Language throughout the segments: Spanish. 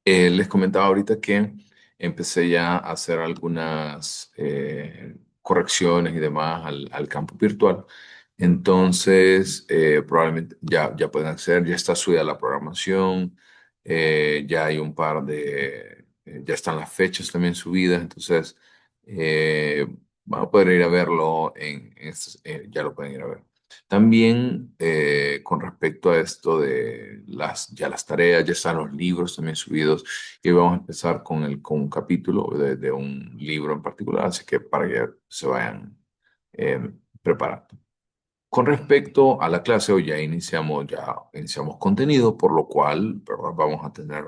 Les comentaba ahorita que empecé ya a hacer algunas correcciones y demás al campo virtual. Entonces, probablemente ya pueden acceder, ya está subida la programación, ya hay un par ya están las fechas también subidas. Entonces, eh, van a poder ir a verlo ya lo pueden ir a ver. También con respecto a esto de ya las tareas, ya están los libros también subidos y vamos a empezar con un capítulo de un libro en particular, así que para que se vayan preparando. Con respecto a la clase, hoy ya iniciamos contenido, por lo cual, ¿verdad? Vamos a tener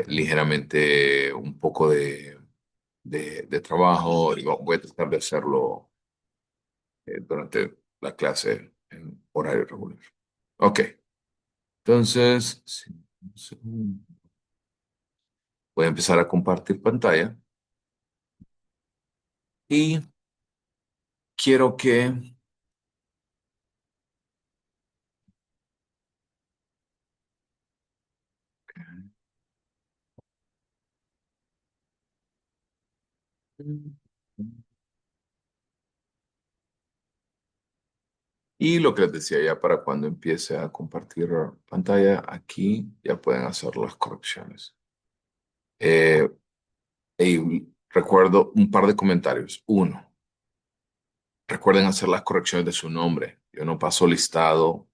ligeramente un poco de trabajo y voy a tratar de hacerlo durante la clase en horario regular. Ok, entonces sí, sí, voy a empezar a compartir pantalla y quiero que... Y lo que les decía, ya para cuando empiece a compartir pantalla, aquí ya pueden hacer las correcciones. Eh, y recuerdo un par de comentarios. Uno, recuerden hacer las correcciones de su nombre. Yo no paso listado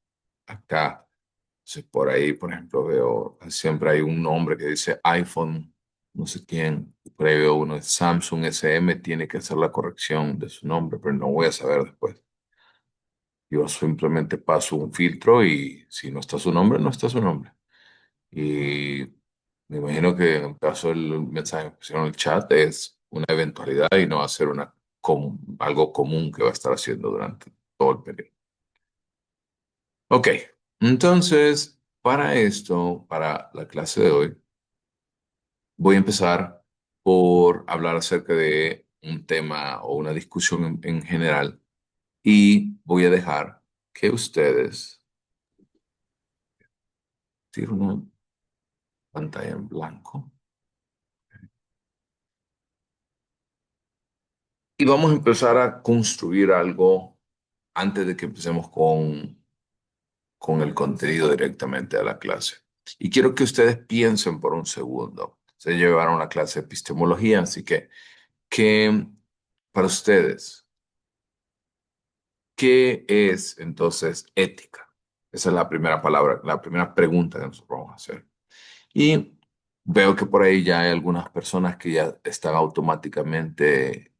acá. Entonces, por ahí, por ejemplo, veo, siempre hay un nombre que dice iPhone, no sé quién. Y por ahí veo uno de Samsung SM, tiene que hacer la corrección de su nombre, pero no voy a saber después. Yo simplemente paso un filtro y si no está su nombre, no está su nombre. Y me imagino que en el caso del mensaje que pusieron en el chat es una eventualidad y no va a ser algo común que va a estar haciendo durante todo el periodo. Ok, entonces para esto, para la clase de hoy, voy a empezar por hablar acerca de un tema o una discusión en general y voy a dejar que ustedes tiren una pantalla en blanco y vamos a empezar a construir algo antes de que empecemos con el contenido directamente de la clase. Y quiero que ustedes piensen por un segundo. Se llevaron la clase de epistemología, así que para ustedes, ¿qué es entonces ética? Esa es la primera palabra, la primera pregunta que nosotros vamos a hacer. Y veo que por ahí ya hay algunas personas que ya están automáticamente,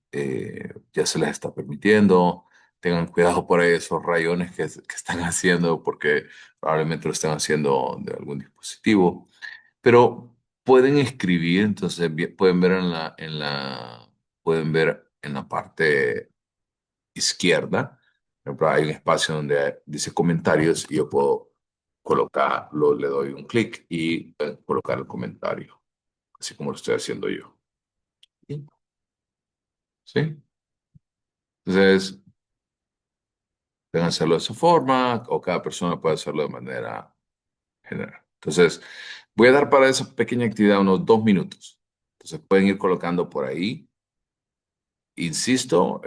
ya se les está permitiendo. Tengan cuidado por ahí esos rayones que están haciendo porque probablemente lo están haciendo de algún dispositivo. Pero pueden escribir, entonces pueden ver pueden ver en la parte izquierda, por ejemplo, hay un espacio donde dice comentarios y yo puedo colocarlo, le doy un clic y colocar el comentario, así como lo estoy haciendo yo. ¿Sí? ¿Sí? Entonces, pueden hacerlo de esa forma o cada persona puede hacerlo de manera general. Entonces, voy a dar para esa pequeña actividad unos 2 minutos. Entonces, pueden ir colocando por ahí. Insisto,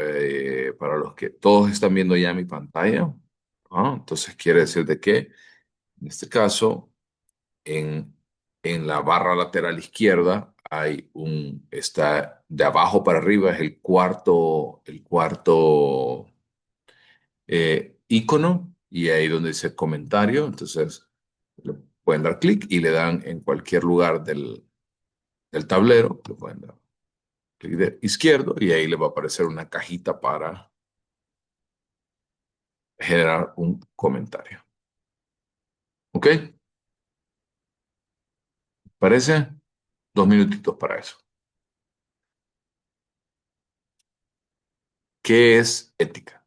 para los que todos están viendo ya mi pantalla, ¿ah? Entonces, quiere decir de que en este caso En, en la barra lateral izquierda está de abajo para arriba, es el cuarto icono y ahí donde dice comentario. Entonces le pueden dar clic y le dan en cualquier lugar del tablero, le pueden dar clic de izquierdo y ahí le va a aparecer una cajita para generar un comentario. ¿Ok? ¿Parece? 2 minutitos para eso. ¿Qué es ética?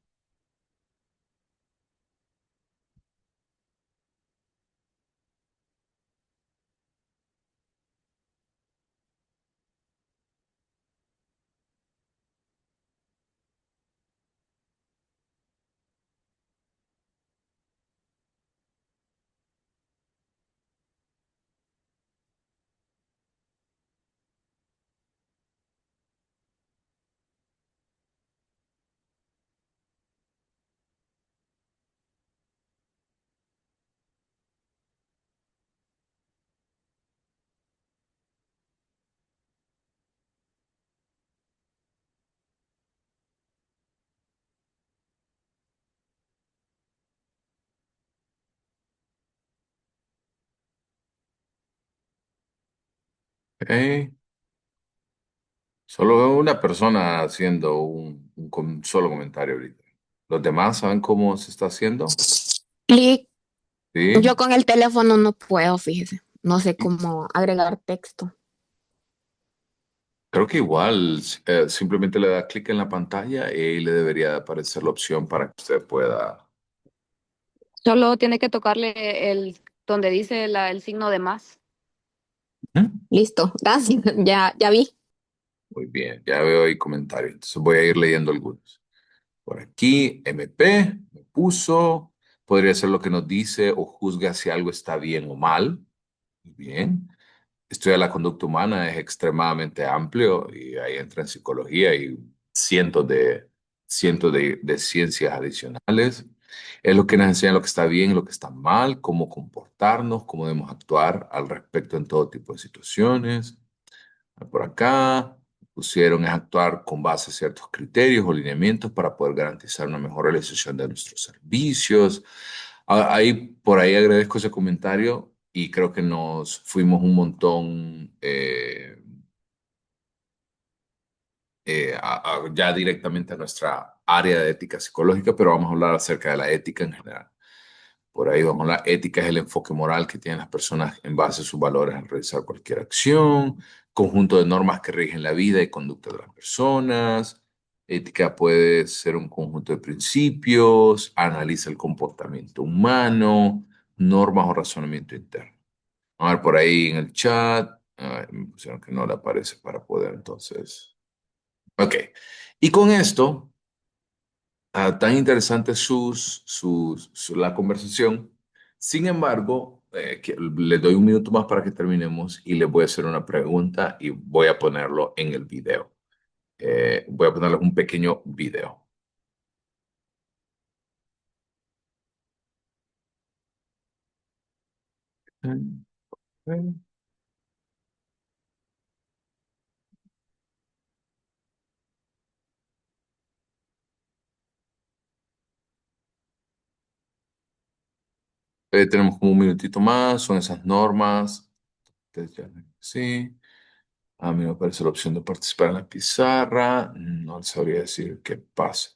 Ok. Solo veo una persona haciendo un solo comentario ahorita. ¿Los demás saben cómo se está haciendo? Clic. Yo Sí. con el teléfono no puedo, fíjese. No sé cómo agregar texto. Creo que igual simplemente le da clic en la pantalla y le debería de aparecer la opción para que usted pueda. Solo tiene que tocarle el donde dice el signo de más. ¿Mm? Listo, gracias. Ya vi. Muy bien, ya veo ahí comentarios. Entonces voy a ir leyendo algunos. Por aquí, MP me puso. Podría ser lo que nos dice o juzga si algo está bien o mal. Muy bien. Estudia la conducta humana es extremadamente amplio y ahí entra en psicología y cientos de ciencias adicionales. Es lo que nos enseña lo que está bien y lo que está mal, cómo comportarnos, cómo debemos actuar al respecto en todo tipo de situaciones. Por acá pusieron es actuar con base a ciertos criterios o lineamientos para poder garantizar una mejor realización de nuestros servicios. Ahí, por ahí agradezco ese comentario y creo que nos fuimos un montón ya directamente a nuestra área de ética psicológica, pero vamos a hablar acerca de la ética en general. Por ahí vamos, la ética es el enfoque moral que tienen las personas en base a sus valores al realizar cualquier acción, conjunto de normas que rigen la vida y conducta de las personas. Ética puede ser un conjunto de principios, analiza el comportamiento humano, normas o razonamiento interno. A ver, por ahí en el chat, me pusieron que no le aparece para poder entonces. Ok, y con esto tan interesante la conversación. Sin embargo, le doy un minuto más para que terminemos y le voy a hacer una pregunta y voy a ponerlo en el video. Voy a ponerle un pequeño video. Tenemos como un minutito más, son esas normas. Sí. A mí me aparece la opción de participar en la pizarra. No sabría decir qué pasa.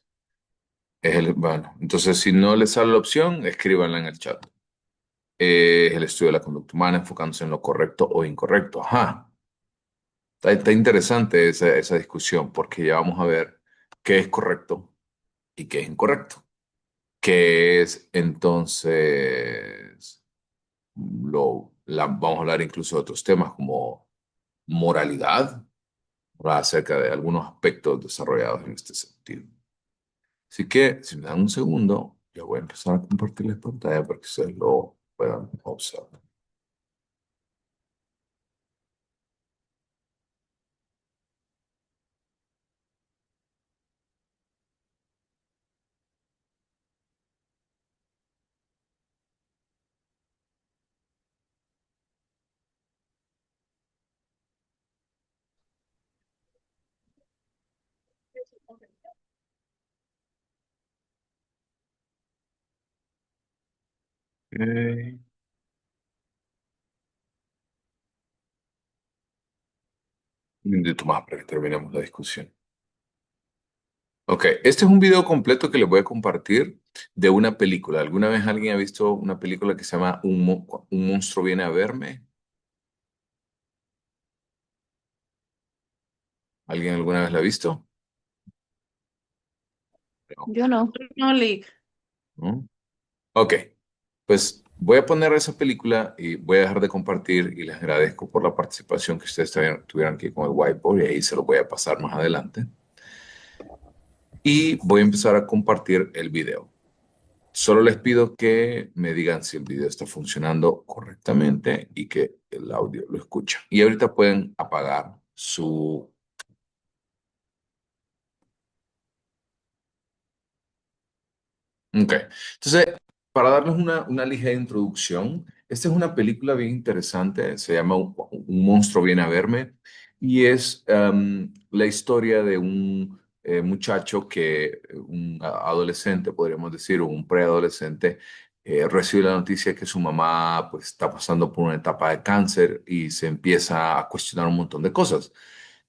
Bueno, entonces si no le sale la opción, escríbanla en el chat. Es el estudio de la conducta humana enfocándose en lo correcto o incorrecto. Ajá, está interesante esa discusión porque ya vamos a ver qué es correcto y qué es incorrecto. ¿Qué es entonces vamos a hablar incluso de otros temas como moralidad, hablar acerca de algunos aspectos desarrollados en este sentido. Así que, si me dan un segundo, ya voy a empezar a compartirles pantalla para que ustedes lo puedan observar. Ok. Un minutito más para que terminemos la discusión. Ok, este es un video completo que les voy a compartir de una película. ¿Alguna vez alguien ha visto una película que se llama Un monstruo viene a verme? ¿Alguien alguna vez la ha visto? No. Yo no. No, Lick. ¿No? Ok, pues voy a poner esa película y voy a dejar de compartir y les agradezco por la participación que ustedes tuvieron aquí con el whiteboard y ahí se lo voy a pasar más adelante. Y voy a empezar a compartir el video. Solo les pido que me digan si el video está funcionando correctamente y que el audio lo escucha. Y ahorita pueden apagar su. Ok. Entonces, para darles una ligera introducción, esta es una película bien interesante, se llama Un monstruo viene a verme y es la historia de un muchacho un adolescente, podríamos decir, o un preadolescente, recibe la noticia de que su mamá pues está pasando por una etapa de cáncer y se empieza a cuestionar un montón de cosas.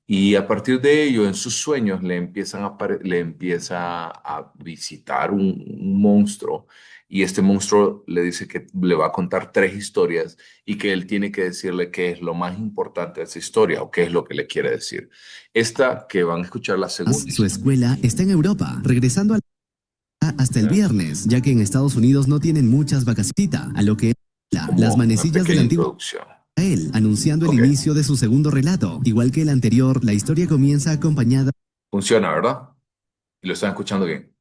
Y a partir de ello, en sus sueños le empieza a visitar un monstruo y este monstruo le dice que le va a contar tres historias y que él tiene que decirle qué es lo más importante de esa historia o qué es lo que le quiere decir. Esta que van a escuchar la segunda Su historia. escuela está en Europa, regresando hasta el ¿Ya? viernes, ya que en Estados Unidos no tienen muchas vacaciones, a lo que las Como una manecillas del pequeña antiguo introducción. Israel, anunciando el Ok, inicio de su segundo relato. Igual que el anterior, la historia comienza acompañada funciona, ¿verdad? Y lo están escuchando bien.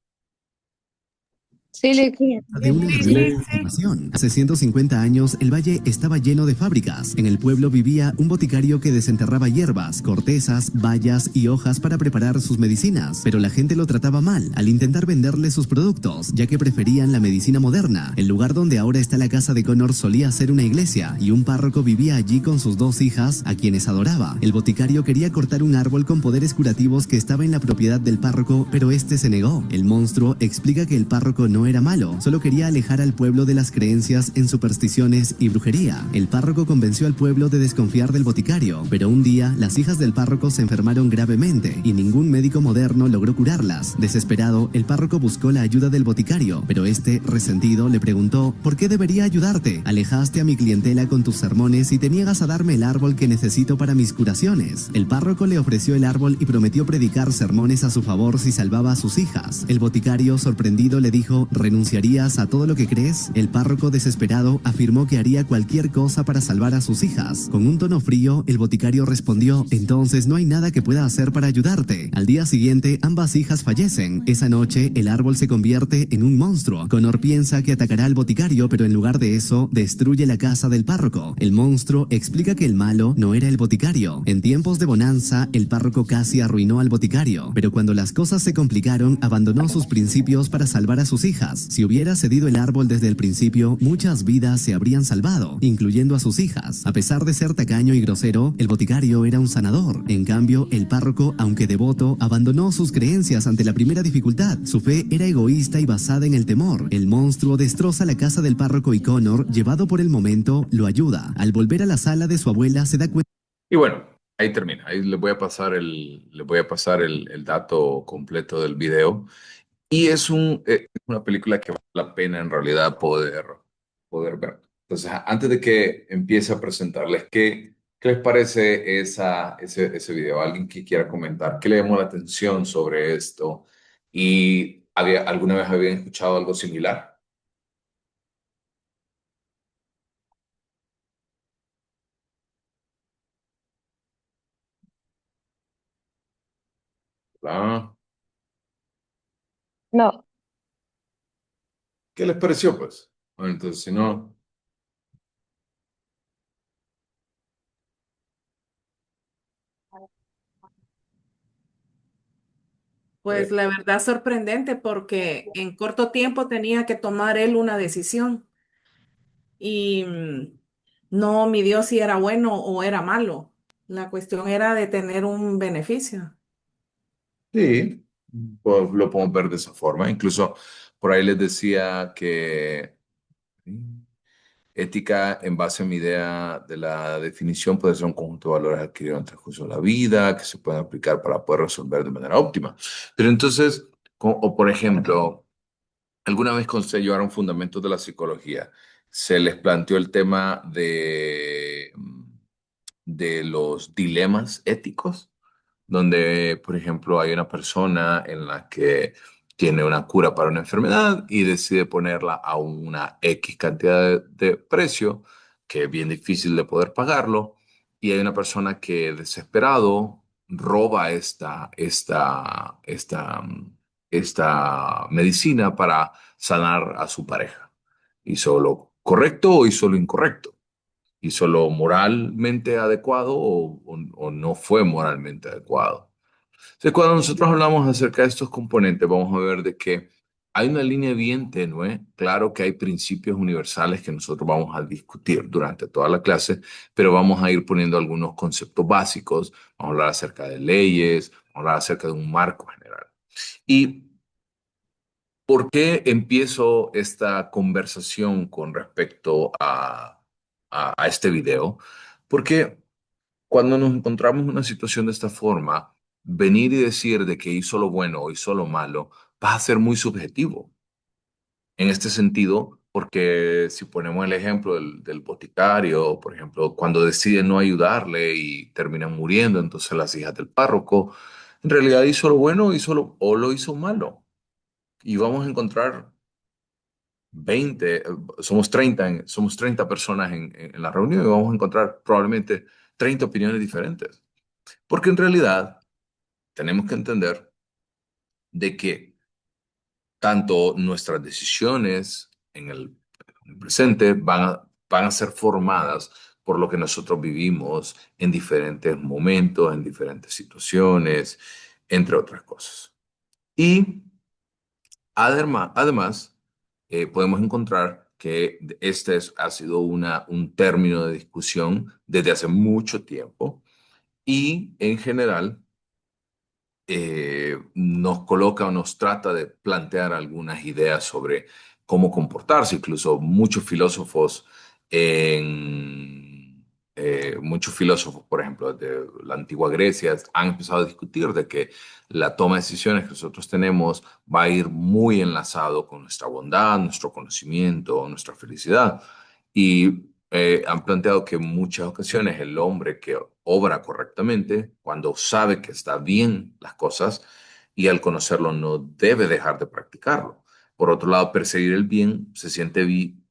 Sí, le de una terrible información. Hace 150 años, el valle estaba lleno de fábricas. En el pueblo vivía un boticario que desenterraba hierbas, cortezas, bayas y hojas para preparar sus medicinas. Pero la gente lo trataba mal al intentar venderle sus productos, ya que preferían la medicina moderna. El lugar donde ahora está la casa de Connor solía ser una iglesia y un párroco vivía allí con sus dos hijas, a quienes adoraba. El boticario quería cortar un árbol con poderes curativos que estaba en la propiedad del párroco, pero este se negó. El monstruo explica que el párroco no era malo, solo quería alejar al pueblo de las creencias en supersticiones y brujería. El párroco convenció al pueblo de desconfiar del boticario, pero un día las hijas del párroco se enfermaron gravemente y ningún médico moderno logró curarlas. Desesperado, el párroco buscó la ayuda del boticario, pero este, resentido, le preguntó: ¿por qué debería ayudarte? Alejaste a mi clientela con tus sermones y te niegas a darme el árbol que necesito para mis curaciones. El párroco le ofreció el árbol y prometió predicar sermones a su favor si salvaba a sus hijas. El boticario, sorprendido, le dijo: ¿renunciarías a todo lo que crees? El párroco, desesperado, afirmó que haría cualquier cosa para salvar a sus hijas. Con un tono frío, el boticario respondió: entonces no hay nada que pueda hacer para ayudarte. Al día siguiente, ambas hijas fallecen. Esa noche, el árbol se convierte en un monstruo. Connor piensa que atacará al boticario, pero en lugar de eso, destruye la casa del párroco. El monstruo explica que el malo no era el boticario. En tiempos de bonanza, el párroco casi arruinó al boticario, pero cuando las cosas se complicaron, abandonó sus principios para salvar a sus hijas. Si hubiera cedido el árbol desde el principio, muchas vidas se habrían salvado, incluyendo a sus hijas. A pesar de ser tacaño y grosero, el boticario era un sanador. En cambio, el párroco, aunque devoto, abandonó sus creencias ante la primera dificultad. Su fe era egoísta y basada en el temor. El monstruo destroza la casa del párroco y Connor, llevado por el momento, lo ayuda. Al volver a la sala de su abuela, se da cuenta. Y bueno, ahí termina. Ahí le voy a pasar el dato completo del video. Y es una película que vale la pena en realidad poder ver. Entonces, antes de que empiece a presentarles, ¿qué les parece ese video? ¿Alguien que quiera comentar? ¿Qué le llamó la atención sobre esto? ¿Y alguna vez habían escuchado algo similar? ¿Ah? No, ¿Qué les pareció, pues? Bueno, entonces, si no, Pues la verdad sorprendente porque en corto tiempo tenía que tomar él una decisión y no midió si era bueno o era malo. La cuestión era de tener un beneficio. sí, pues, lo podemos ver de esa forma. Incluso por ahí les decía que ética, en base a mi idea de la definición, puede ser un conjunto de valores adquiridos en el transcurso de la vida que se pueden aplicar para poder resolver de manera óptima. Pero entonces, o por ejemplo, alguna vez cuando se llevaron fundamentos de la psicología, se les planteó el tema de los dilemas éticos donde, por ejemplo, hay una persona en la que tiene una cura para una enfermedad y decide ponerla a una X cantidad de precio, que es bien difícil de poder pagarlo, y hay una persona que desesperado roba esta medicina para sanar a su pareja. ¿Hizo lo correcto o hizo lo incorrecto? ¿Hizo lo moralmente adecuado o no fue moralmente adecuado? Entonces, cuando nosotros hablamos acerca de estos componentes, vamos a ver de que hay una línea bien tenue. Claro que hay principios universales que nosotros vamos a discutir durante toda la clase, pero vamos a ir poniendo algunos conceptos básicos. Vamos a hablar acerca de leyes, vamos a hablar acerca de un marco general. Y ¿Por qué empiezo esta conversación con respecto a este video? Porque cuando nos encontramos en una situación de esta forma, venir y decir de que hizo lo bueno o hizo lo malo va a ser muy subjetivo. En este sentido, porque si ponemos el ejemplo del boticario, por ejemplo, cuando decide no ayudarle y terminan muriendo, entonces las hijas del párroco, en realidad hizo lo bueno o lo hizo malo. Y vamos a encontrar 20, somos 30 personas en la reunión y vamos a encontrar probablemente 30 opiniones diferentes. Porque en realidad tenemos que entender de que tanto nuestras decisiones en el presente van a ser formadas por lo que nosotros vivimos en diferentes momentos, en diferentes situaciones, entre otras cosas. Y además podemos encontrar que ha sido un término de discusión desde hace mucho tiempo y en general nos coloca o nos trata de plantear algunas ideas sobre cómo comportarse. Incluso muchos filósofos, por ejemplo, de la antigua Grecia, han empezado a discutir de que la toma de decisiones que nosotros tenemos va a ir muy enlazado con nuestra bondad, nuestro conocimiento, nuestra felicidad. Y han planteado que en muchas ocasiones el hombre que obra correctamente, cuando sabe que está bien las cosas y al conocerlo no debe dejar de practicarlo. Por otro lado, perseguir el bien se siente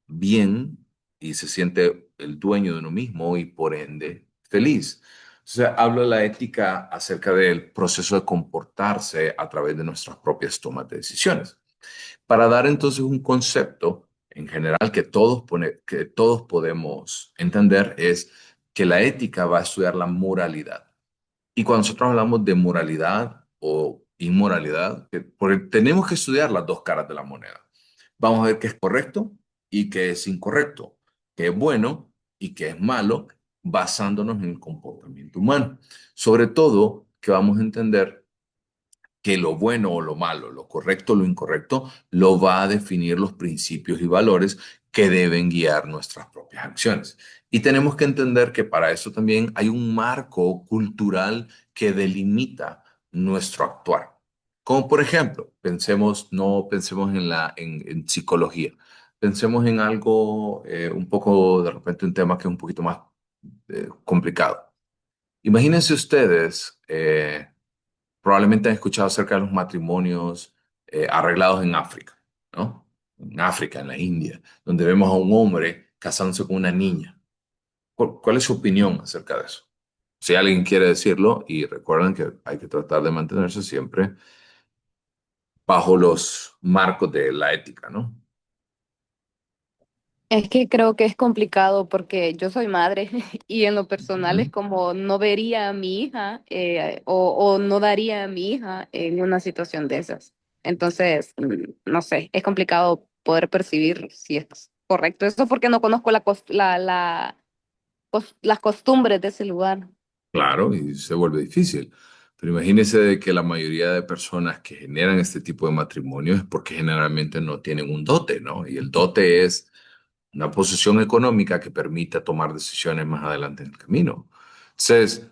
bien y se siente el dueño de uno mismo y por ende feliz. O sea, habla la ética acerca del proceso de comportarse a través de nuestras propias tomas de decisiones. Para dar entonces un concepto en general que todos podemos entender es que la ética va a estudiar la moralidad. Y cuando nosotros hablamos de moralidad o inmoralidad, porque tenemos que estudiar las dos caras de la moneda. Vamos a ver qué es correcto y qué es incorrecto, qué es bueno y qué es malo, basándonos en el comportamiento humano. Sobre todo que vamos a entender que lo bueno o lo malo, lo correcto o lo incorrecto, lo va a definir los principios y valores que deben guiar nuestras propias acciones. Y tenemos que entender que para eso también hay un marco cultural que delimita nuestro actuar. Como por ejemplo, no pensemos en psicología, pensemos en algo un poco, de repente un tema que es un poquito más complicado. Imagínense ustedes, probablemente han escuchado acerca de los matrimonios arreglados en África, ¿no? En África, en la India, donde vemos a un hombre casándose con una niña. ¿Cuál es su opinión acerca de eso? Si alguien quiere decirlo, y recuerden que hay que tratar de mantenerse siempre bajo los marcos de la ética, ¿no? Es que creo que es complicado porque yo soy madre y en lo personal es Ujú. como no vería a mi hija o no daría a mi hija en una situación de esas. Entonces, no sé, es complicado poder percibir si es correcto eso porque no conozco las costumbres de ese lugar. Claro, y se vuelve difícil. Pero imagínense de que la mayoría de personas que generan este tipo de matrimonios es porque generalmente no tienen un dote, ¿no? Y el dote es una posición económica que permita tomar decisiones más adelante en el camino. Entonces,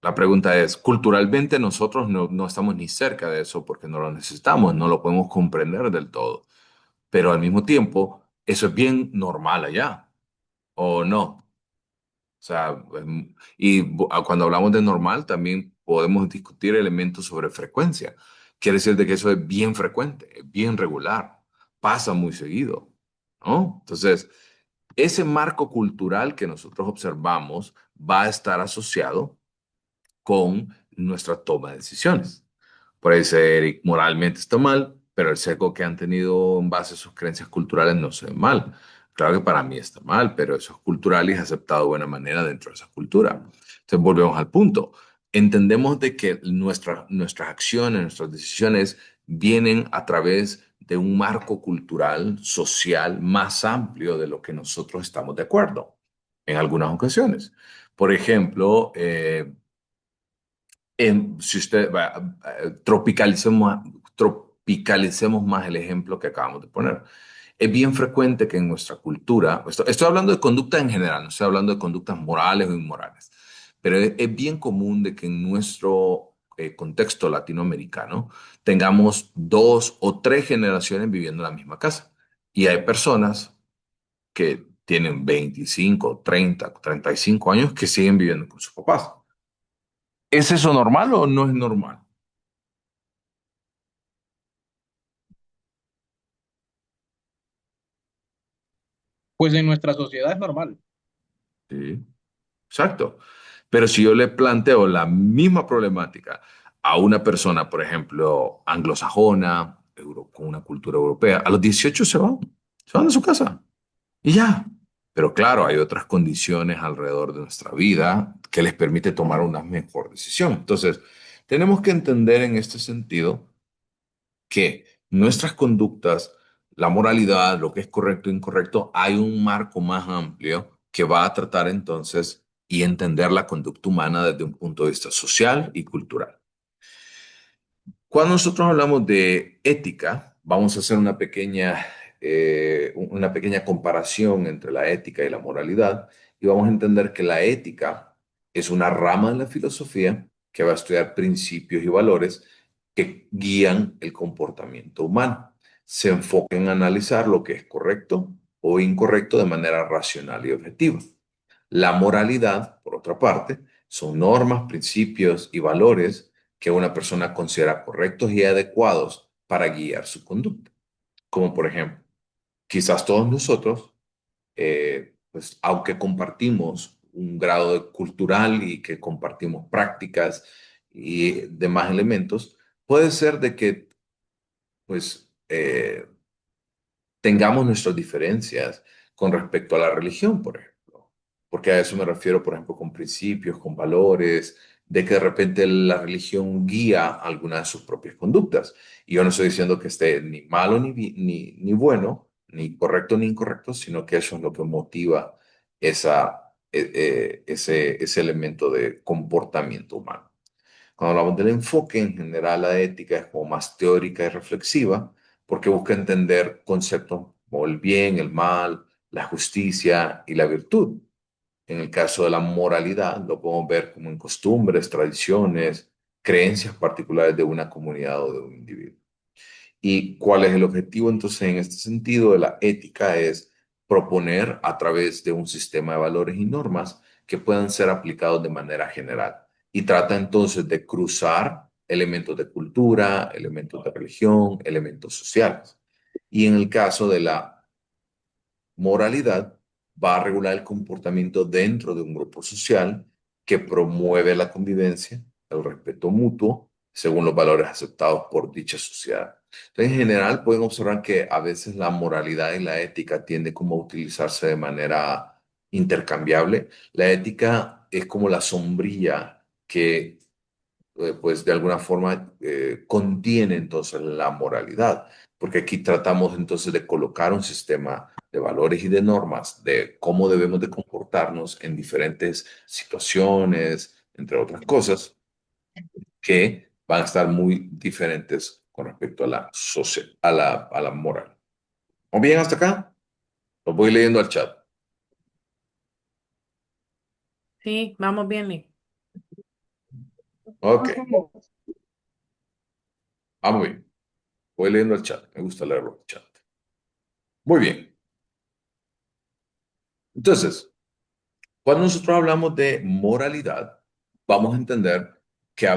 la pregunta es, culturalmente nosotros no estamos ni cerca de eso porque no lo necesitamos, no lo podemos comprender del todo, pero al mismo tiempo, eso es bien normal allá, ¿o no? O sea, cuando hablamos de normal, también podemos discutir elementos sobre frecuencia. Quiere decir de que eso es bien frecuente, es bien regular, pasa muy seguido, ¿no? Entonces, ese marco cultural que nosotros observamos va a estar asociado con nuestra toma de decisiones. Por ahí dice Eric, moralmente está mal, pero el sesgo que han tenido en base a sus creencias culturales no se ve mal. Claro que para mí está mal, pero eso es cultural y es aceptado de buena manera dentro de esa cultura. Entonces volvemos al punto. Entendemos de que nuestras acciones, nuestras decisiones vienen a través de un marco cultural, social más amplio de lo que nosotros estamos de acuerdo en algunas ocasiones. Por ejemplo, si usted va, tropicalicemos, tropicalicemos más el ejemplo que acabamos de poner. Es bien frecuente que en nuestra cultura, estoy hablando de conducta en general, no estoy hablando de conductas morales o inmorales, pero es bien común de que en nuestro contexto latinoamericano tengamos dos o tres generaciones viviendo en la misma casa. Y hay personas que tienen 25, 30, 35 años que siguen viviendo con sus papás. ¿Es eso normal o no es normal? Pues en nuestra sociedad es normal. Sí, exacto. Pero si yo le planteo la misma problemática a una persona, por ejemplo, anglosajona, con una cultura europea, a los 18 se van de su casa y ya. Pero claro, hay otras condiciones alrededor de nuestra vida que les permite tomar una mejor decisión. Entonces, tenemos que entender en este sentido que nuestras conductas, la moralidad, lo que es correcto e incorrecto, hay un marco más amplio que va a tratar entonces y entender la conducta humana desde un punto de vista social y cultural. Cuando nosotros hablamos de ética, vamos a hacer una pequeña comparación entre la ética y la moralidad y vamos a entender que la ética es una rama de la filosofía que va a estudiar principios y valores que guían el comportamiento humano. Se enfoca en analizar lo que es correcto o incorrecto de manera racional y objetiva. La moralidad, por otra parte, son normas, principios y valores que una persona considera correctos y adecuados para guiar su conducta. Como por ejemplo, quizás todos nosotros, pues aunque compartimos un grado cultural y que compartimos prácticas y demás elementos, puede ser de que pues tengamos nuestras diferencias con respecto a la religión, por ejemplo. Porque a eso me refiero, por ejemplo, con principios, con valores, de que de repente la religión guía algunas de sus propias conductas. Y yo no estoy diciendo que esté ni malo ni bueno, ni correcto ni incorrecto, sino que eso es lo que motiva ese elemento de comportamiento humano. Cuando hablamos del enfoque, en general la ética es como más teórica y reflexiva, porque busca entender conceptos como el bien, el mal, la justicia y la virtud. En el caso de la moralidad, lo podemos ver como en costumbres, tradiciones, creencias particulares de una comunidad o de un individuo. ¿Y cuál es el objetivo entonces en este sentido de la ética? Es proponer a través de un sistema de valores y normas que puedan ser aplicados de manera general. Y trata entonces de cruzar elementos de cultura, elementos de religión, elementos sociales. Y en el caso de la moralidad, va a regular el comportamiento dentro de un grupo social que promueve la convivencia, el respeto mutuo, según los valores aceptados por dicha sociedad. Entonces, en general, pueden observar que a veces la moralidad y la ética tienden como a utilizarse de manera intercambiable. La ética es como la sombrilla que pues de alguna forma contiene entonces la moralidad, porque aquí tratamos entonces de colocar un sistema de valores y de normas de cómo debemos de comportarnos en diferentes situaciones, entre otras cosas, que van a estar muy diferentes con respecto a la moral. ¿O bien hasta acá? Lo voy leyendo al chat. Sí, vamos bien, Lee. Ok, vamos bien. Voy leyendo el chat. Me gusta leerlo el chat. Muy bien. Entonces, cuando nosotros hablamos de moralidad, vamos a entender que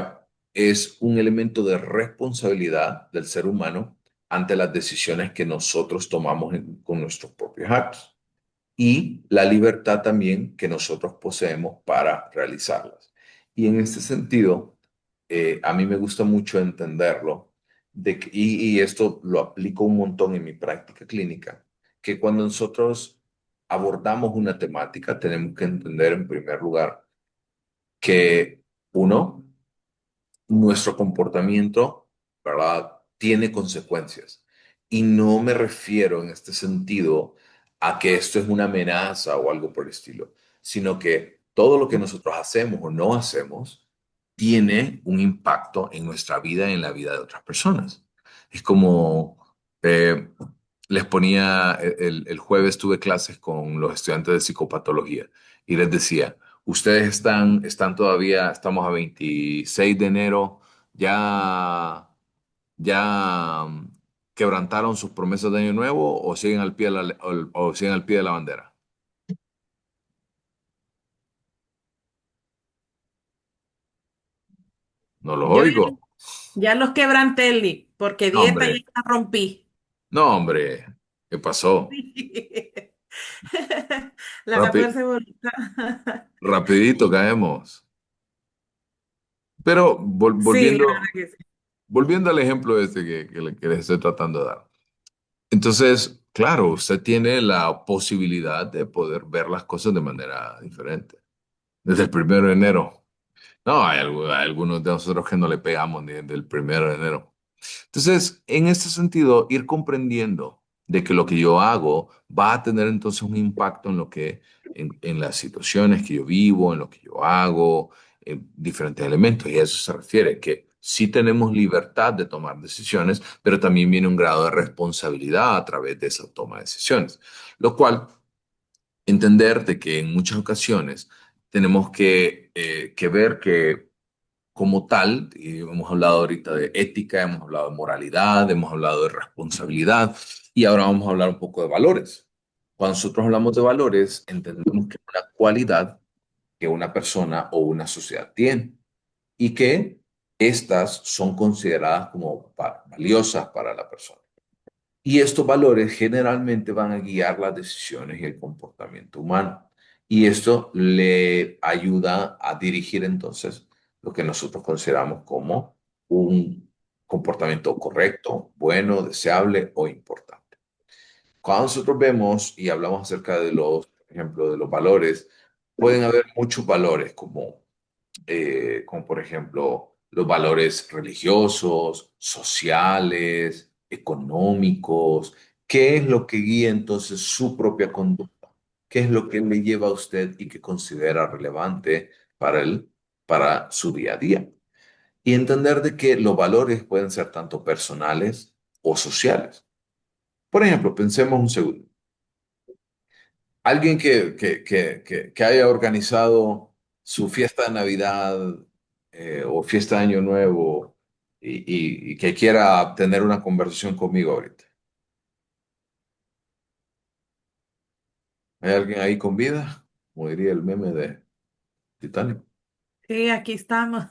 es un elemento de responsabilidad del ser humano ante las decisiones que nosotros tomamos con nuestros propios actos y la libertad también que nosotros poseemos para realizarlas. Y en este sentido, a mí me gusta mucho entenderlo, y esto lo aplico un montón en mi práctica clínica, que cuando nosotros abordamos una temática, tenemos que entender en primer lugar que uno, nuestro comportamiento, ¿verdad? Tiene consecuencias. Y no me refiero en este sentido a que esto es una amenaza o algo por el estilo, sino que todo lo que nosotros hacemos o no hacemos tiene un impacto en nuestra vida y en la vida de otras personas. Es como eh, les ponía, el jueves tuve clases con los estudiantes de psicopatología y les decía, ustedes están todavía, estamos a 26 de enero, ya quebrantaron sus promesas de año nuevo o siguen al pie de o siguen al pie de la bandera. No los Yo oigo. ya los quebranté, Lick, porque No, dieta ya hombre, la rompí. no, hombre, ¿qué pasó? La Rapi- fuerza de voluntad. rapidito caemos. Pero Sí, la verdad que sí. volviendo al ejemplo este que les estoy tratando de dar. Entonces, claro, usted tiene la posibilidad de poder ver las cosas de manera diferente. Desde el 1 de enero. No, hay algunos de nosotros que no le pegamos ni desde el 1 de enero. Entonces, en este sentido, ir comprendiendo de que lo que yo hago va a tener entonces un impacto en en las situaciones que yo vivo, en lo que yo hago, en diferentes elementos. Y a eso se refiere, que sí tenemos libertad de tomar decisiones, pero también viene un grado de responsabilidad a través de esa toma de decisiones. Lo cual, entender de que en muchas ocasiones tenemos que ver que como tal, y hemos hablado ahorita de ética, hemos hablado de moralidad, hemos hablado de responsabilidad y ahora vamos a hablar un poco de valores. Cuando nosotros hablamos de valores, entendemos que es una cualidad que una persona o una sociedad tiene y que estas son consideradas como valiosas para la persona. Y estos valores generalmente van a guiar las decisiones y el comportamiento humano. Y esto le ayuda a dirigir entonces lo que nosotros consideramos como un comportamiento correcto, bueno, deseable o importante. Cuando nosotros vemos y hablamos acerca de por ejemplo, de los valores, pueden haber muchos valores como por ejemplo los valores religiosos, sociales, económicos. ¿Qué es lo que guía entonces su propia conducta? ¿Qué es lo que le lleva a usted y que considera relevante para su día a día? Y entender de que los valores pueden ser tanto personales o sociales. Por ejemplo, pensemos un segundo. Alguien que haya organizado su fiesta de Navidad o fiesta de Año Nuevo y que quiera tener una conversación conmigo ahorita. ¿Hay alguien ahí con vida? Como diría el meme de Titanic. Sí, aquí estamos.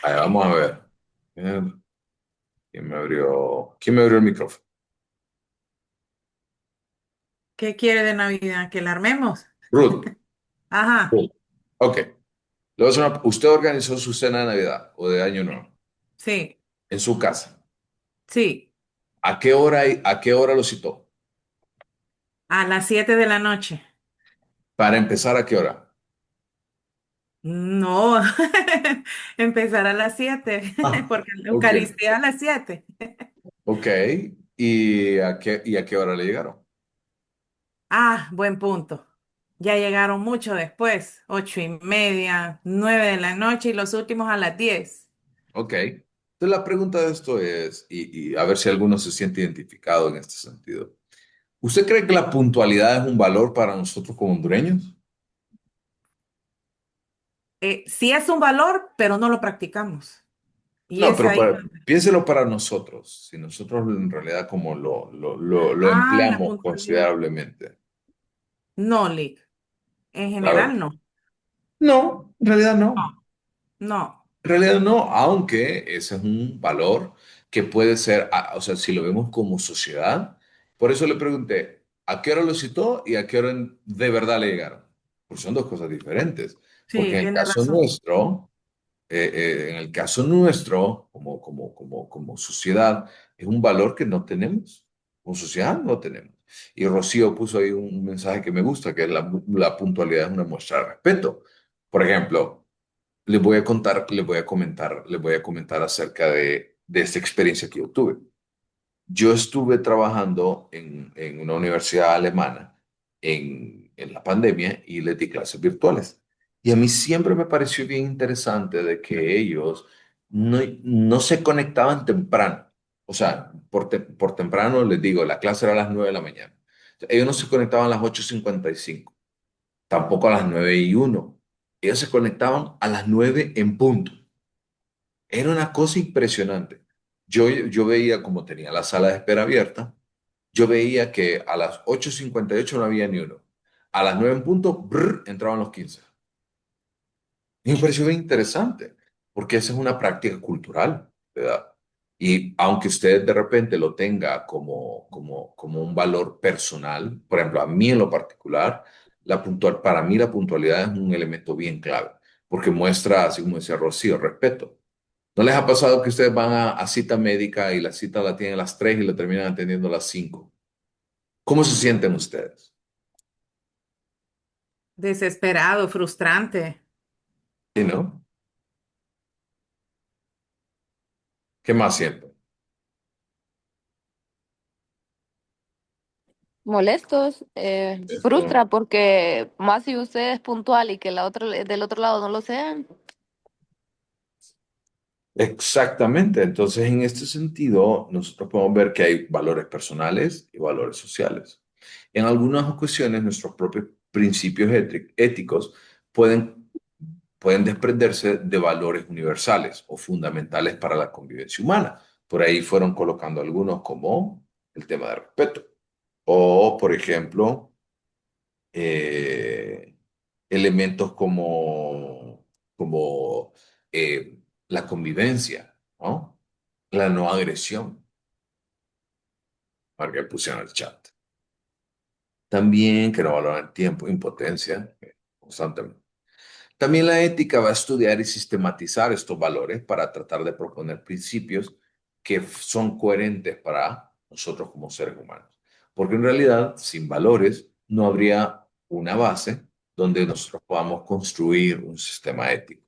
Ahí, vamos a ver. ¿Quién me abrió el micrófono? ¿Qué quiere de Navidad? ¿Que la armemos? Ruth. Ajá, Ruth. Ok. ¿Usted organizó su cena de Navidad o de Año Nuevo sí, en su casa? sí. A qué hora lo citó? A las 7 de la noche. Para empezar, ¿a qué hora? No, empezar a las 7, Ah, porque la ok, Eucaristía a las 7. ok. Y a qué hora le llegaron? Ah, buen punto. Ya llegaron mucho después, 8:30, 9 de la noche y los últimos a las 10. Ok. Entonces la pregunta de esto es, y a ver si alguno se siente identificado en este sentido. ¿Usted cree que la puntualidad es un valor para nosotros como hondureños? Sí es un valor, pero no lo practicamos. Y No, es pero ahí. piénselo para nosotros, si nosotros en realidad como lo Ah, la empleamos puntualidad. considerablemente. No, Lick. En Claro. general no. No, en realidad no. No, no. En realidad no, aunque ese es un valor que puede ser, o sea, si lo vemos como sociedad, por eso le pregunté, ¿a qué hora lo citó y a qué hora de verdad le llegaron? Pues son dos cosas diferentes, porque Sí, en el tiene caso razón. nuestro, como sociedad, es un valor que no tenemos, como sociedad no tenemos. Y Rocío puso ahí un mensaje que me gusta, que es la puntualidad es una muestra de respeto. Por ejemplo, les voy a comentar acerca de esta experiencia que yo tuve. Yo estuve trabajando en una universidad alemana en la pandemia y les di clases virtuales. Y a mí siempre me pareció bien interesante de que ellos no se conectaban temprano. O sea, por temprano les digo, la clase era a las 9 de la mañana. Ellos no se conectaban a las 8:55, tampoco a las 9:01. Ellos se conectaban a las 9 en punto. Era una cosa impresionante. Yo veía como tenía la sala de espera abierta, yo veía que a las 8:58 no había ni uno. A las 9 en punto, entraban los 15. Y me pareció bien interesante, porque esa es una práctica cultural, ¿verdad? Y aunque usted de repente lo tenga como un valor personal, por ejemplo, a mí en lo particular, para mí la puntualidad es un elemento bien clave, porque muestra, así como decía Rocío, respeto. ¿No les ha pasado que ustedes van a cita médica y la cita la tienen a las 3 y la terminan atendiendo a las 5? ¿Cómo se sienten ustedes? Desesperado, frustrante. ¿Sí, no? ¿Qué más sienten? Molestos, Esto. frustra porque más si usted es puntual y que del otro lado no lo sean. Exactamente. Entonces, en este sentido, nosotros podemos ver que hay valores personales y valores sociales. En algunas ocasiones, nuestros propios principios éticos pueden, pueden desprenderse de valores universales o fundamentales para la convivencia humana. Por ahí fueron colocando algunos como el tema de respeto o, por ejemplo, eh, elementos como la convivencia, ¿no? La no agresión, para que pusieron el chat. También que no valoran tiempo, impotencia, constantemente. También la ética va a estudiar y sistematizar estos valores para tratar de proponer principios que son coherentes para nosotros como seres humanos. Porque en realidad, sin valores, no habría una base donde nosotros podamos construir un sistema ético.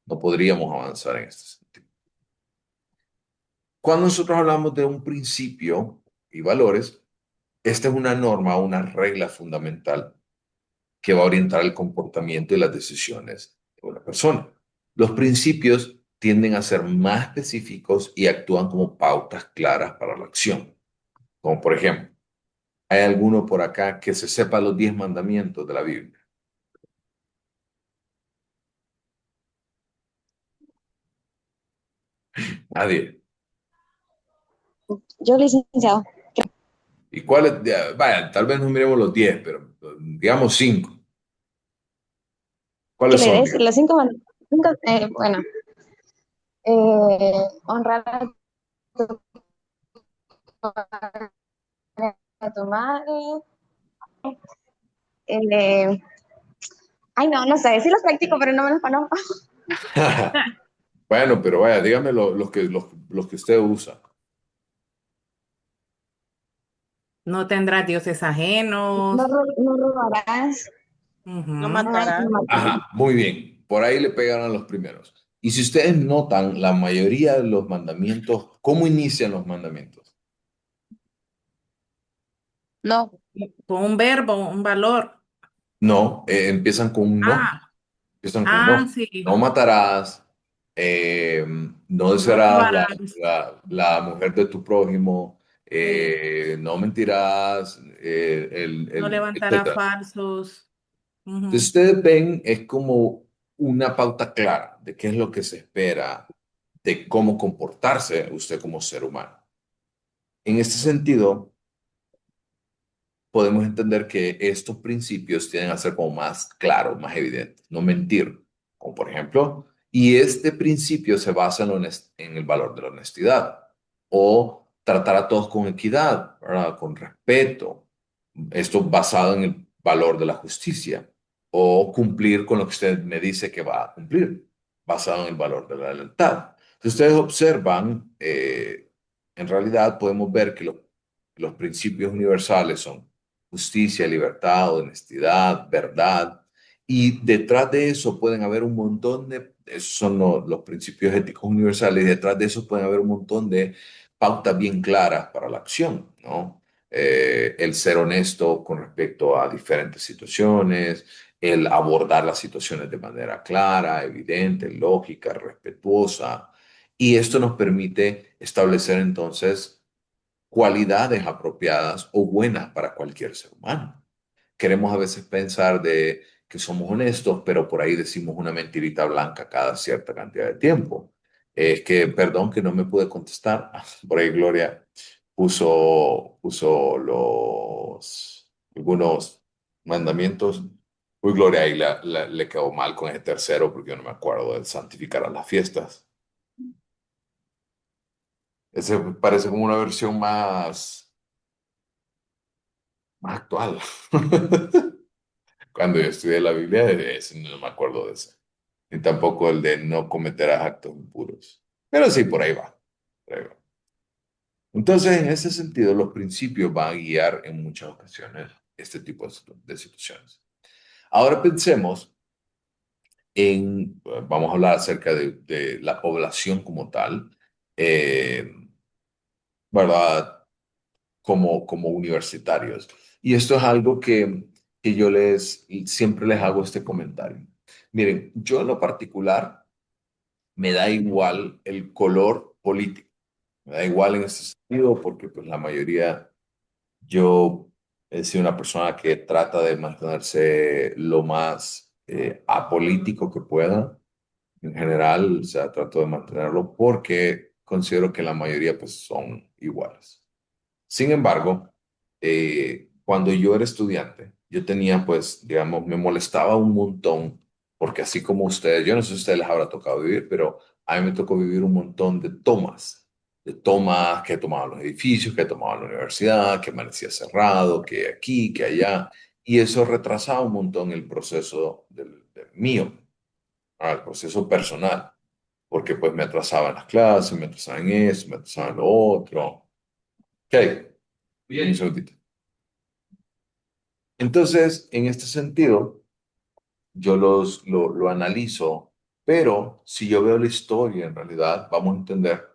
No podríamos avanzar en este sentido. Cuando nosotros hablamos de un principio y valores, esta es una norma, una regla fundamental que va a orientar el comportamiento y las decisiones de una persona. Los principios tienden a ser más específicos y actúan como pautas claras para la acción. Como por ejemplo, ¿hay alguno por acá que se sepa los 10 mandamientos de la Biblia? Nadie. Yo, licenciado, ¿Y cuáles? Vaya, tal vez no miremos los 10, pero digamos 5. ¿qué ¿Cuáles le son? des? Las bueno, honrar a tu madre. eh, ay, no, no sé, sí los practico, pero no me los conozco. Bueno, pero vaya, dígame los que usted usa. No tendrás dioses ajenos. No robarás, Ujú. No no matarás. matarás. Ajá, muy bien. Por ahí le pegaron los primeros. Y si ustedes notan, la mayoría de los mandamientos, ¿cómo inician los mandamientos? No, Con un verbo, un valor. No, empiezan con un no. Ah, Empiezan con no. No sí. matarás, eh, no No serás robarás. la mujer de tu prójimo, Sí. no mentirás, No levantarás etcétera. falsos. Entonces, Ujú. ustedes ven, es como una pauta clara de qué es lo que se espera, de cómo comportarse usted como ser humano. En este sentido, podemos entender que estos principios tienden a ser como más claros, más evidentes, no mentir, como por ejemplo, y este principio se basa en el valor de la honestidad o tratar a todos con equidad, ¿verdad? Con respeto, esto basado en el valor de la justicia o cumplir con lo que usted me dice que va a cumplir, basado en el valor de la lealtad. Si ustedes observan, en realidad podemos ver que los principios universales son justicia, libertad, honestidad, verdad. Y detrás de eso pueden haber un montón esos son los principios éticos universales, y detrás de eso pueden haber un montón de pautas bien claras para la acción, ¿no? El ser honesto con respecto a diferentes situaciones, el abordar las situaciones de manera clara, evidente, lógica, respetuosa. Y esto nos permite establecer entonces cualidades apropiadas o buenas para cualquier ser humano. Queremos a veces pensar de que somos honestos, pero por ahí decimos una mentirita blanca cada cierta cantidad de tiempo. Es que, perdón, que no me pude contestar. Por ahí Gloria puso algunos mandamientos. Uy, Gloria ahí le quedó mal con ese tercero porque yo no me acuerdo de santificar a las fiestas. Ese parece como una versión más actual. Cuando yo estudié la Biblia, ese no me acuerdo de ese. Ni tampoco el de no cometerás actos impuros. Pero sí, por ahí va. Por ahí va. Entonces, en ese sentido, los principios van a guiar en muchas ocasiones este tipo de situaciones. Ahora pensemos vamos a hablar acerca de la población como tal, eh, ¿verdad? Como universitarios. Y esto es algo que yo siempre les hago este comentario. Miren, yo en lo particular me da igual el color político. Me da igual en ese sentido porque pues la mayoría, yo he sido una persona que trata de mantenerse lo más apolítico que pueda. En general, o sea, trato de mantenerlo porque considero que la mayoría pues son iguales. Sin embargo, cuando yo era estudiante, yo tenía, pues, digamos, me molestaba un montón, porque así como ustedes, yo no sé si a ustedes les habrá tocado vivir, pero a mí me tocó vivir un montón de tomas que tomaban los edificios, que tomaban la universidad, que amanecía cerrado, que aquí, que allá, y eso retrasaba un montón el proceso del mío, el proceso personal, porque pues me atrasaba en las clases, me atrasaba en eso, me atrasaba en lo otro. Ok, bien, un segundito. Entonces, en este sentido, yo lo analizo, pero si yo veo la historia, en realidad vamos a entender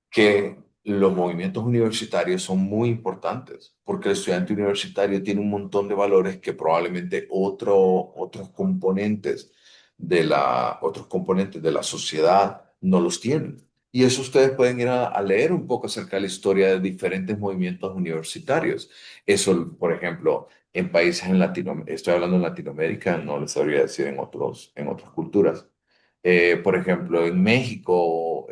que los movimientos universitarios son muy importantes, porque el estudiante universitario tiene un montón de valores que probablemente otros componentes de la sociedad no los tienen. Y eso ustedes pueden ir a leer un poco acerca de la historia de diferentes movimientos universitarios. Eso, por ejemplo, en países en Latinoamérica, estoy hablando en Latinoamérica, no les sabría decir en otras culturas. Por ejemplo, en México,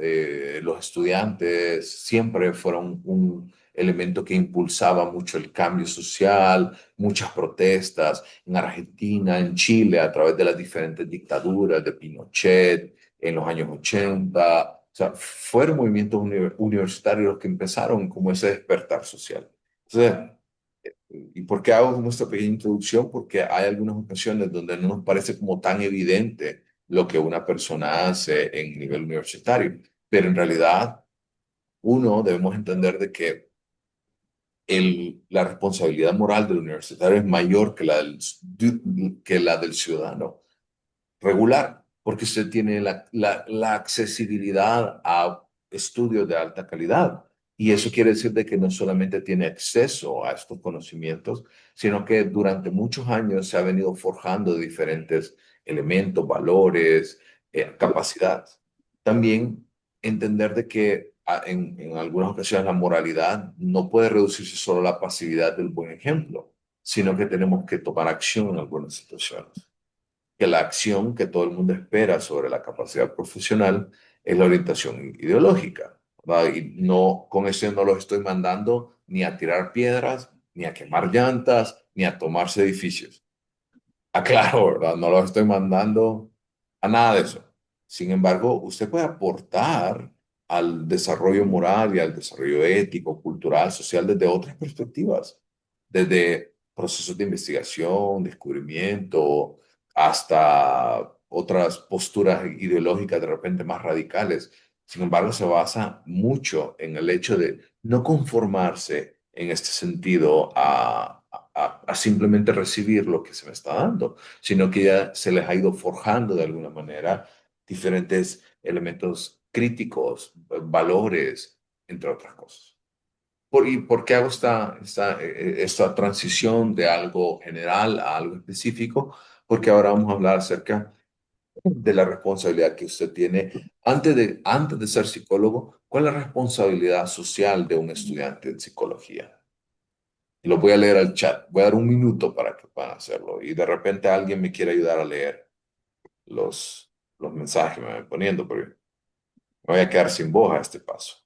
los estudiantes siempre fueron un elemento que impulsaba mucho el cambio social, muchas protestas. En Argentina, en Chile, a través de las diferentes dictaduras de Pinochet en los años 80. O sea, fueron movimientos universitarios los que empezaron como ese despertar social. Entonces, ¿y por qué hago como esta pequeña introducción? Porque hay algunas ocasiones donde no nos parece como tan evidente lo que una persona hace en nivel universitario, pero en realidad uno debemos entender de que la responsabilidad moral del universitario es mayor que la del ciudadano regular, porque usted tiene la accesibilidad a estudios de alta calidad. Y eso quiere decir de que no solamente tiene acceso a estos conocimientos, sino que durante muchos años se ha venido forjando diferentes elementos, valores, capacidades. También entender de que en algunas ocasiones la moralidad no puede reducirse solo a la pasividad del buen ejemplo, sino que tenemos que tomar acción en algunas situaciones, que la acción que todo el mundo espera sobre la capacidad profesional es la orientación ideológica, ¿verdad? Y no, con eso no los estoy mandando ni a tirar piedras, ni a quemar llantas, ni a tomarse edificios. Aclaro, ¿verdad? No los estoy mandando a nada de eso. Sin embargo, usted puede aportar al desarrollo moral y al desarrollo ético, cultural, social desde otras perspectivas, desde procesos de investigación, descubrimiento, hasta otras posturas ideológicas de repente más radicales. Sin embargo, se basa mucho en el hecho de no conformarse en este sentido a simplemente recibir lo que se me está dando, sino que ya se les ha ido forjando de alguna manera diferentes elementos críticos, valores, entre otras cosas. ¿Y por qué hago esta transición de algo general a algo específico? Porque ahora vamos a hablar acerca de la responsabilidad que usted tiene antes de ser psicólogo. ¿Cuál es la responsabilidad social de un estudiante en psicología? Lo voy a leer al chat. Voy a dar un minuto para que puedan hacerlo. Y de repente alguien me quiere ayudar a leer los mensajes que me van poniendo, porque me voy a quedar sin voz a este paso.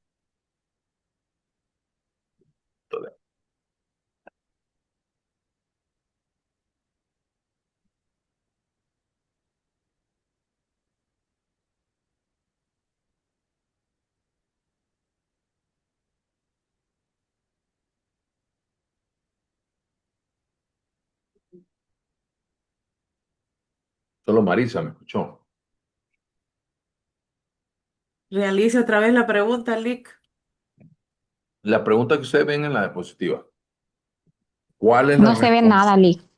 Solo Marisa me escuchó. Realice otra vez la pregunta, Lick. La pregunta que ustedes ven en la diapositiva. ¿Cuál es la No se ve nada, responsabilidad? Lee.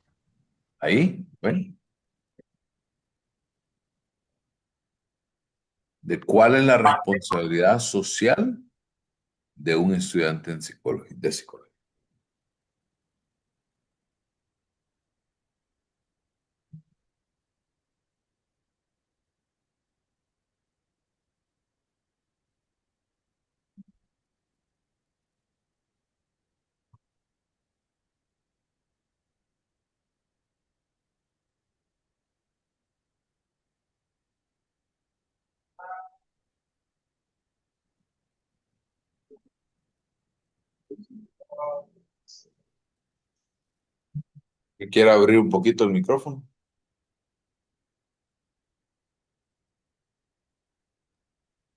Ahí, bueno, de cuál es la responsabilidad social de un estudiante en psicología, de psicología. ¿Que quiera abrir un poquito el micrófono?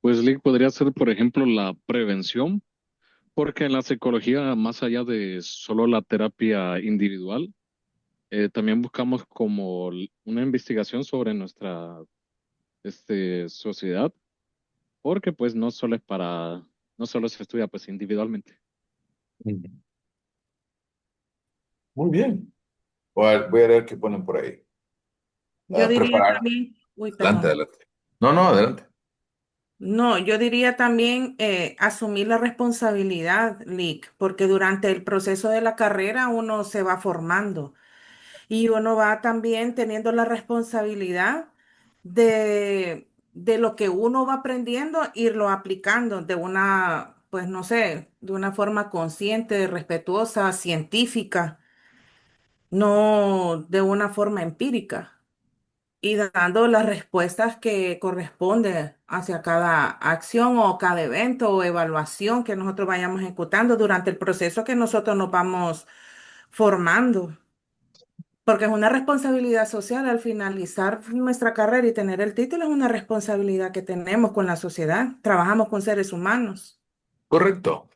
Pues Lick, podría ser, por ejemplo, la prevención, porque en la psicología, más allá de solo la terapia individual, también buscamos como una investigación sobre nuestra sociedad, porque pues no solo se estudia pues individualmente. Ujú. Muy bien. Voy a ver qué ponen por ahí. Yo diría Preparar. también, uy, Adelante, perdón. adelante. No, no, adelante. No, yo diría también asumir la responsabilidad, Lick, porque durante el proceso de la carrera uno se va formando y uno va también teniendo la responsabilidad de lo que uno va aprendiendo, irlo aplicando de una, pues no sé, de una forma consciente, respetuosa, científica, no de una forma empírica y dando las respuestas que corresponden hacia cada acción o cada evento o evaluación que nosotros vayamos ejecutando durante el proceso que nosotros nos vamos formando. Porque es una responsabilidad social al finalizar nuestra carrera y tener el título, es una responsabilidad que tenemos con la sociedad. Trabajamos con seres humanos. Correcto.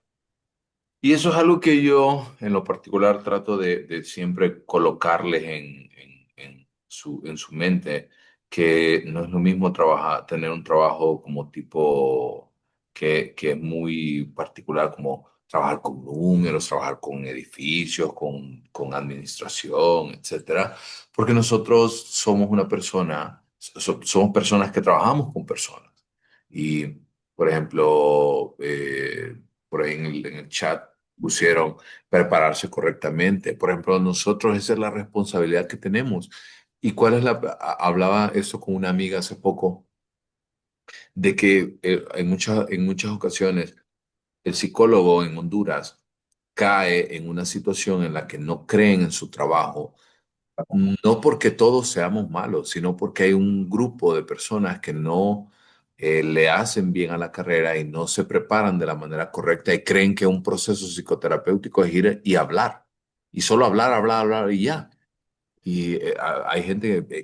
Y eso es algo que yo en lo particular trato de siempre colocarles en su mente, que no es lo mismo tener un trabajo como tipo que es muy particular, como trabajar con números, trabajar con edificios, con administración, etcétera, porque nosotros somos una persona, somos personas que trabajamos con personas. Y, por ejemplo, por ahí en el chat pusieron prepararse correctamente. Por ejemplo, nosotros esa es la responsabilidad que tenemos. ¿Y cuál es hablaba eso con una amiga hace poco, de que en muchas ocasiones el psicólogo en Honduras cae en una situación en la que no creen en su trabajo, no porque todos seamos malos, sino porque hay un grupo de personas que no le hacen bien a la carrera y no se preparan de la manera correcta y creen que un proceso psicoterapéutico es ir y hablar. Y solo hablar, hablar, hablar y ya. Y hay gente que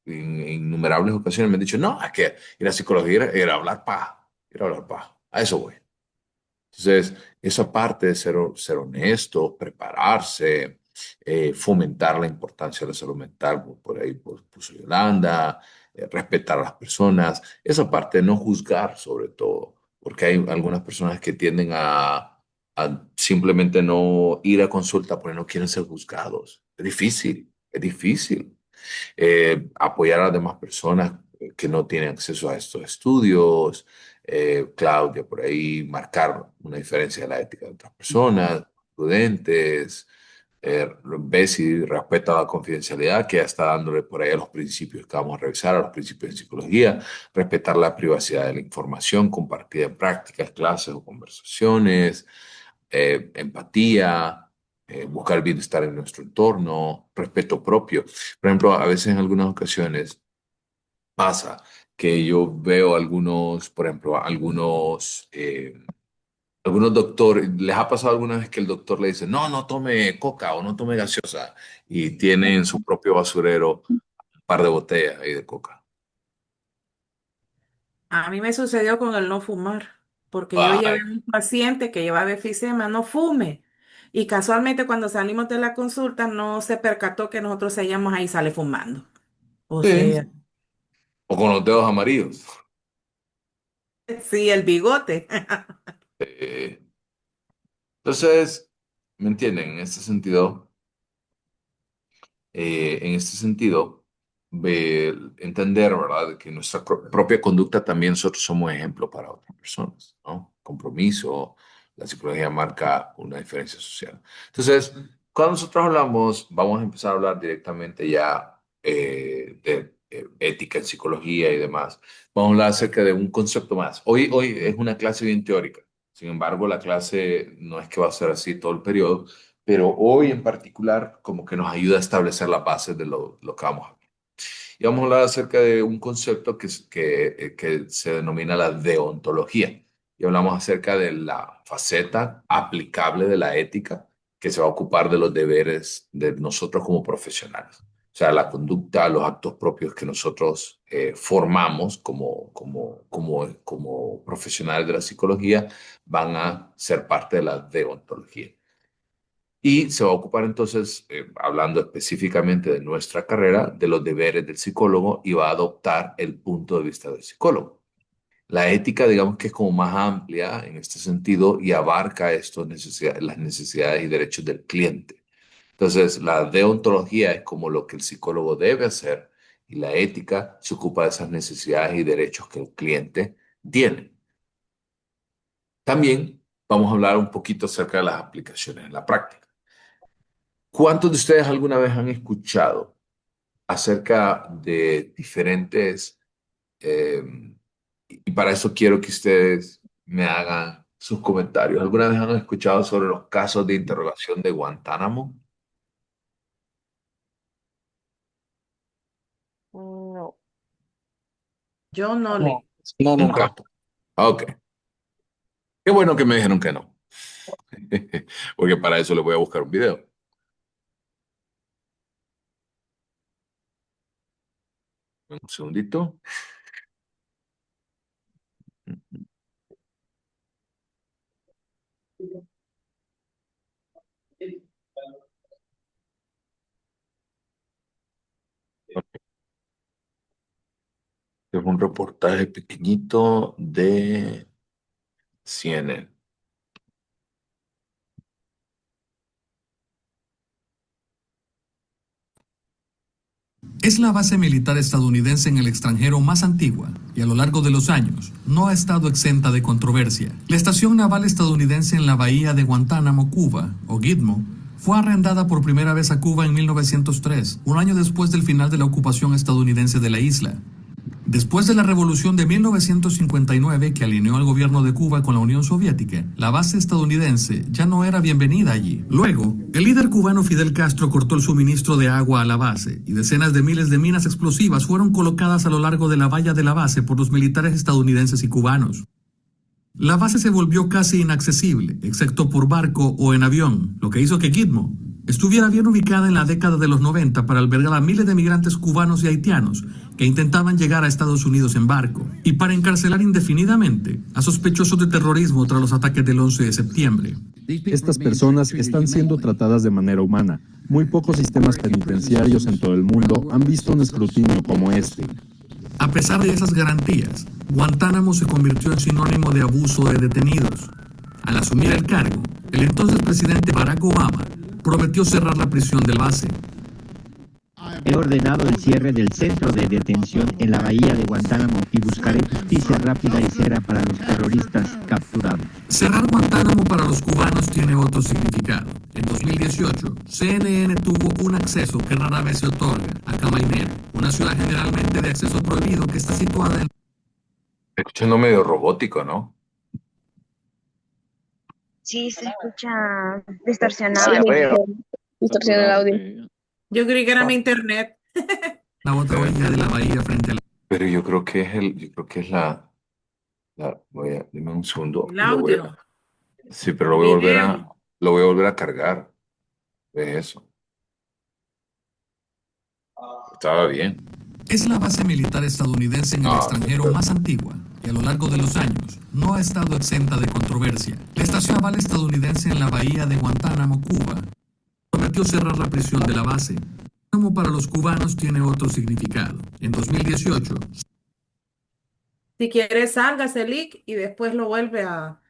en innumerables ocasiones me han dicho, no, es que ir a psicología era hablar paja, era hablar paja. A eso voy. Entonces, esa parte de ser honesto, prepararse, fomentar la importancia de la salud mental, por ahí puso Yolanda, respetar a las personas, esa parte de no juzgar sobre todo, porque hay algunas personas que tienden a simplemente no ir a consulta porque no quieren ser juzgados. Es difícil, es difícil apoyar a las demás personas que no tienen acceso a estos estudios. Claudia, por ahí, marcar una diferencia de la ética de otras personas, prudentes, ve si respeta la confidencialidad, que ya está dándole por ahí a los principios que vamos a revisar, a los principios de psicología, respetar la privacidad de la información compartida en prácticas, clases o conversaciones, empatía, buscar bienestar en nuestro entorno, respeto propio. Por ejemplo, a veces en algunas ocasiones pasa que yo veo algunos, por ejemplo, algunos doctores, ¿les ha pasado alguna vez que el doctor le dice, no, no tome coca o no tome gaseosa? Y tiene en su propio basurero un par de botellas ahí de coca. A mí me sucedió con el no fumar, porque yo llevé Ay, a un paciente que llevaba efisema, no fume. Y casualmente cuando salimos de la consulta no se percató que nosotros seguíamos ahí, sale fumando. O sí. sea, O con los dedos amarillos. sí, el bigote. Eh, entonces, ¿me entienden? En este sentido, entender, ¿verdad? Que nuestra propia conducta también nosotros somos ejemplo para otras personas, ¿no? Compromiso, la psicología marca una diferencia social. Entonces, cuando nosotros hablamos, vamos a empezar a hablar directamente ya de ética en psicología y demás. Vamos a hablar acerca de un concepto más. Hoy es una clase bien teórica. Sin embargo, la clase no es que va a ser así todo el periodo, pero hoy en particular como que nos ayuda a establecer las bases de lo que vamos a ver. Y vamos a hablar acerca de un concepto que se denomina la deontología. Y hablamos acerca de la faceta aplicable de la ética que se va a ocupar de los deberes de nosotros como profesionales. O sea, la conducta, los actos propios que nosotros formamos como profesionales de la psicología van a ser parte de la deontología. Y se va a ocupar entonces, hablando específicamente de nuestra carrera, de los deberes del psicólogo y va a adoptar el punto de vista del psicólogo. La ética, digamos que es como más amplia en este sentido y abarca las necesidades y derechos del cliente. Entonces, la deontología es como lo que el psicólogo debe hacer y la ética se ocupa de esas necesidades y derechos que el cliente tiene. También vamos a hablar un poquito acerca de las aplicaciones en la práctica. ¿Cuántos de ustedes alguna vez han escuchado acerca de diferentes, eh, y para eso quiero que ustedes me hagan sus comentarios? ¿Alguna vez han escuchado sobre los casos de interrogación de Guantánamo? No. Yo no No, le. no, Nunca. nunca. Ok. Qué bueno que me dijeron que no. Porque para eso les voy a buscar un video. Un segundito. Es un reportaje pequeñito de CNN. Es la base militar estadounidense en el extranjero más antigua y a lo largo de los años no ha estado exenta de controversia. La estación naval estadounidense en la bahía de Guantánamo, Cuba, o Gitmo, fue arrendada por primera vez a Cuba en 1903, un año después del final de la ocupación estadounidense de la isla. Después de la revolución de 1959 que alineó al gobierno de Cuba con la Unión Soviética, la base estadounidense ya no era bienvenida allí. Luego, el líder cubano Fidel Castro cortó el suministro de agua a la base y decenas de miles de minas explosivas fueron colocadas a lo largo de la valla de la base por los militares estadounidenses y cubanos. La base se volvió casi inaccesible, excepto por barco o en avión, lo que hizo que Gitmo estuviera bien ubicada en la década de los 90 para albergar a miles de migrantes cubanos y haitianos que intentaban llegar a Estados Unidos en barco, y para encarcelar indefinidamente a sospechosos de terrorismo tras los ataques del 11 de septiembre. Estas personas están siendo tratadas de manera humana. Muy pocos sistemas penitenciarios en todo el mundo han visto un escrutinio como este. A pesar de esas garantías, Guantánamo se convirtió en sinónimo de abuso de detenidos. Al asumir el cargo, el entonces presidente Barack Obama prometió cerrar la prisión del base. He ordenado el cierre del centro de detención en la bahía de Guantánamo y buscaré justicia rápida y segura para los terroristas capturados. Cerrar Guantánamo para los cubanos tiene otro significado. En 2018, CNN tuvo un acceso que rara vez se otorga a Camainera, una ciudad generalmente de acceso prohibido que está situada en... Escuchando medio robótico, ¿no? Sí, se escucha distorsionado. Sí, Saturado, distorsiona el audio. sí. Yo creí que era mi internet. la otra orilla de la bahía frente a la... Pero yo creo que es dime un segundo. El audio, Sí, pero el video. lo voy a volver a cargar. Es eso. Estaba bien. Es la base militar estadounidense en el Ah, extranjero pero- más antigua y a lo largo de los años no ha estado exenta de controversia. La estación naval estadounidense en la bahía de Guantánamo, Cuba, prometió cerrar la prisión de la base. Guantánamo para los cubanos tiene otro significado. En 2018, Si quieres, salga ese leak y después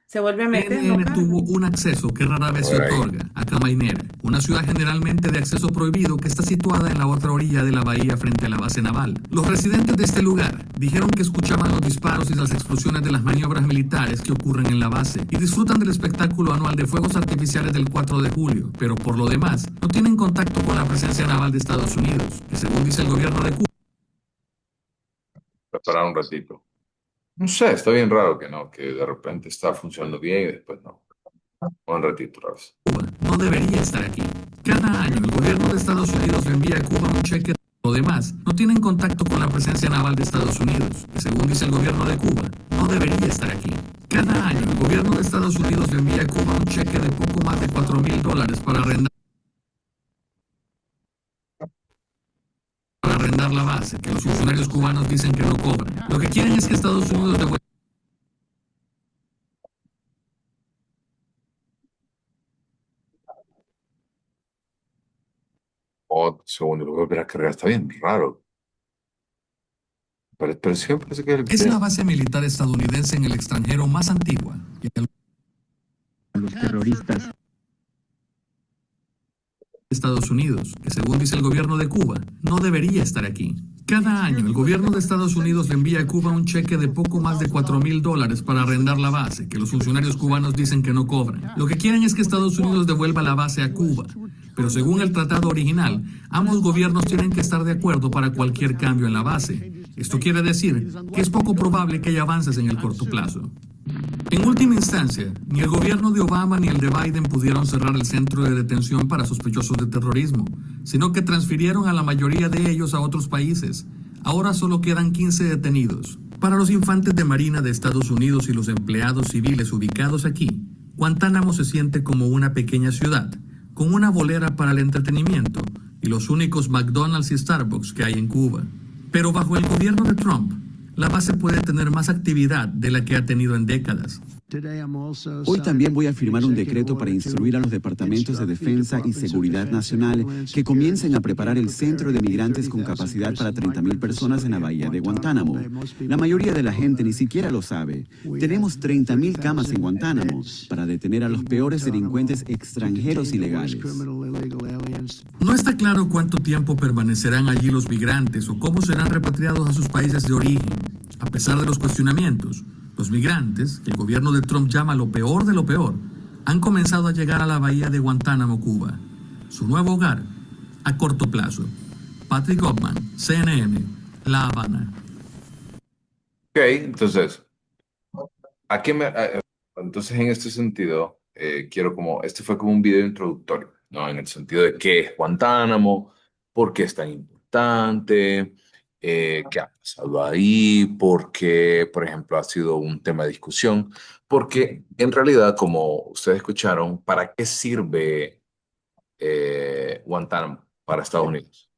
se vuelve a meter, no CNN carga. tuvo un acceso que rara vez se A ver ahí. otorga a Camainera, una ciudad generalmente de acceso prohibido que está situada en la otra orilla de la bahía frente a la base naval. Los residentes de este lugar dijeron que escuchaban los disparos y las explosiones de las maniobras militares que ocurren en la base y disfrutan del espectáculo anual de fuegos artificiales del 4 de julio, pero por lo demás no tienen contacto con la presencia naval de Estados Unidos, que según dice el gobierno de Cuba, Esperar un ratito. No sé, está bien raro que no, que de repente está funcionando bien y después no. Un ratito, otra vez. no debería estar aquí. Cada año el gobierno de Estados Unidos le envía a Cuba un cheque. Lo demás no tienen contacto con la presencia naval de Estados Unidos, que según dice el gobierno de Cuba, no debería estar aquí. Cada año el gobierno de Estados Unidos le envía a Cuba un cheque de poco más de $4,000 para arrendar la base, que los funcionarios cubanos dicen que no cobran. Lo que quieren es que Estados Unidos devuelva. Otro segundo, lo voy a volver a cargar. Está bien raro. Pero siempre parece que es el Es video. la base militar estadounidense en el extranjero más antigua y a Los terroristas Estados Unidos, que según dice el gobierno de Cuba, no debería estar aquí. Cada año el gobierno de Estados Unidos le envía a Cuba un cheque de poco más de $4,000 para arrendar la base, que los funcionarios cubanos dicen que no cobran. Lo que quieren es que Estados Unidos devuelva la base a Cuba. Pero según el tratado original, ambos gobiernos tienen que estar de acuerdo para cualquier cambio en la base. Esto quiere decir que es poco probable que haya avances en el corto plazo. En última instancia, ni el gobierno de Obama ni el de Biden pudieron cerrar el centro de detención para sospechosos de terrorismo, sino que transfirieron a la mayoría de ellos a otros países. Ahora solo quedan 15 detenidos. Para los infantes de Marina de Estados Unidos y los empleados civiles ubicados aquí, Guantánamo se siente como una pequeña ciudad, con una bolera para el entretenimiento y los únicos McDonald's y Starbucks que hay en Cuba. Pero bajo el gobierno de Trump, la base puede tener más actividad de la que ha tenido en décadas. Hoy también voy a firmar un decreto para instruir a los departamentos de Defensa y Seguridad Nacional que comiencen a preparar el centro de migrantes con capacidad para 30,000 personas en la bahía de Guantánamo. La mayoría de la gente ni siquiera lo sabe. Tenemos 30,000 camas en Guantánamo para detener a los peores delincuentes extranjeros ilegales. No está claro cuánto tiempo permanecerán allí los migrantes o cómo serán repatriados a sus países de origen. A pesar de los cuestionamientos, los migrantes, que el gobierno de Trump llama lo peor de lo peor, han comenzado a llegar a la bahía de Guantánamo, Cuba, su nuevo hogar, a corto plazo. Patrick Hoffman, CNN, La Habana. Ok, entonces, entonces en este sentido, este fue como un video introductorio, ¿no? En el sentido de qué es Guantánamo, por qué es tan importante, qué ha pasado ahí, por qué, por ejemplo, ha sido un tema de discusión, porque en realidad, como ustedes escucharon, ¿para qué sirve Guantánamo para Estados Unidos?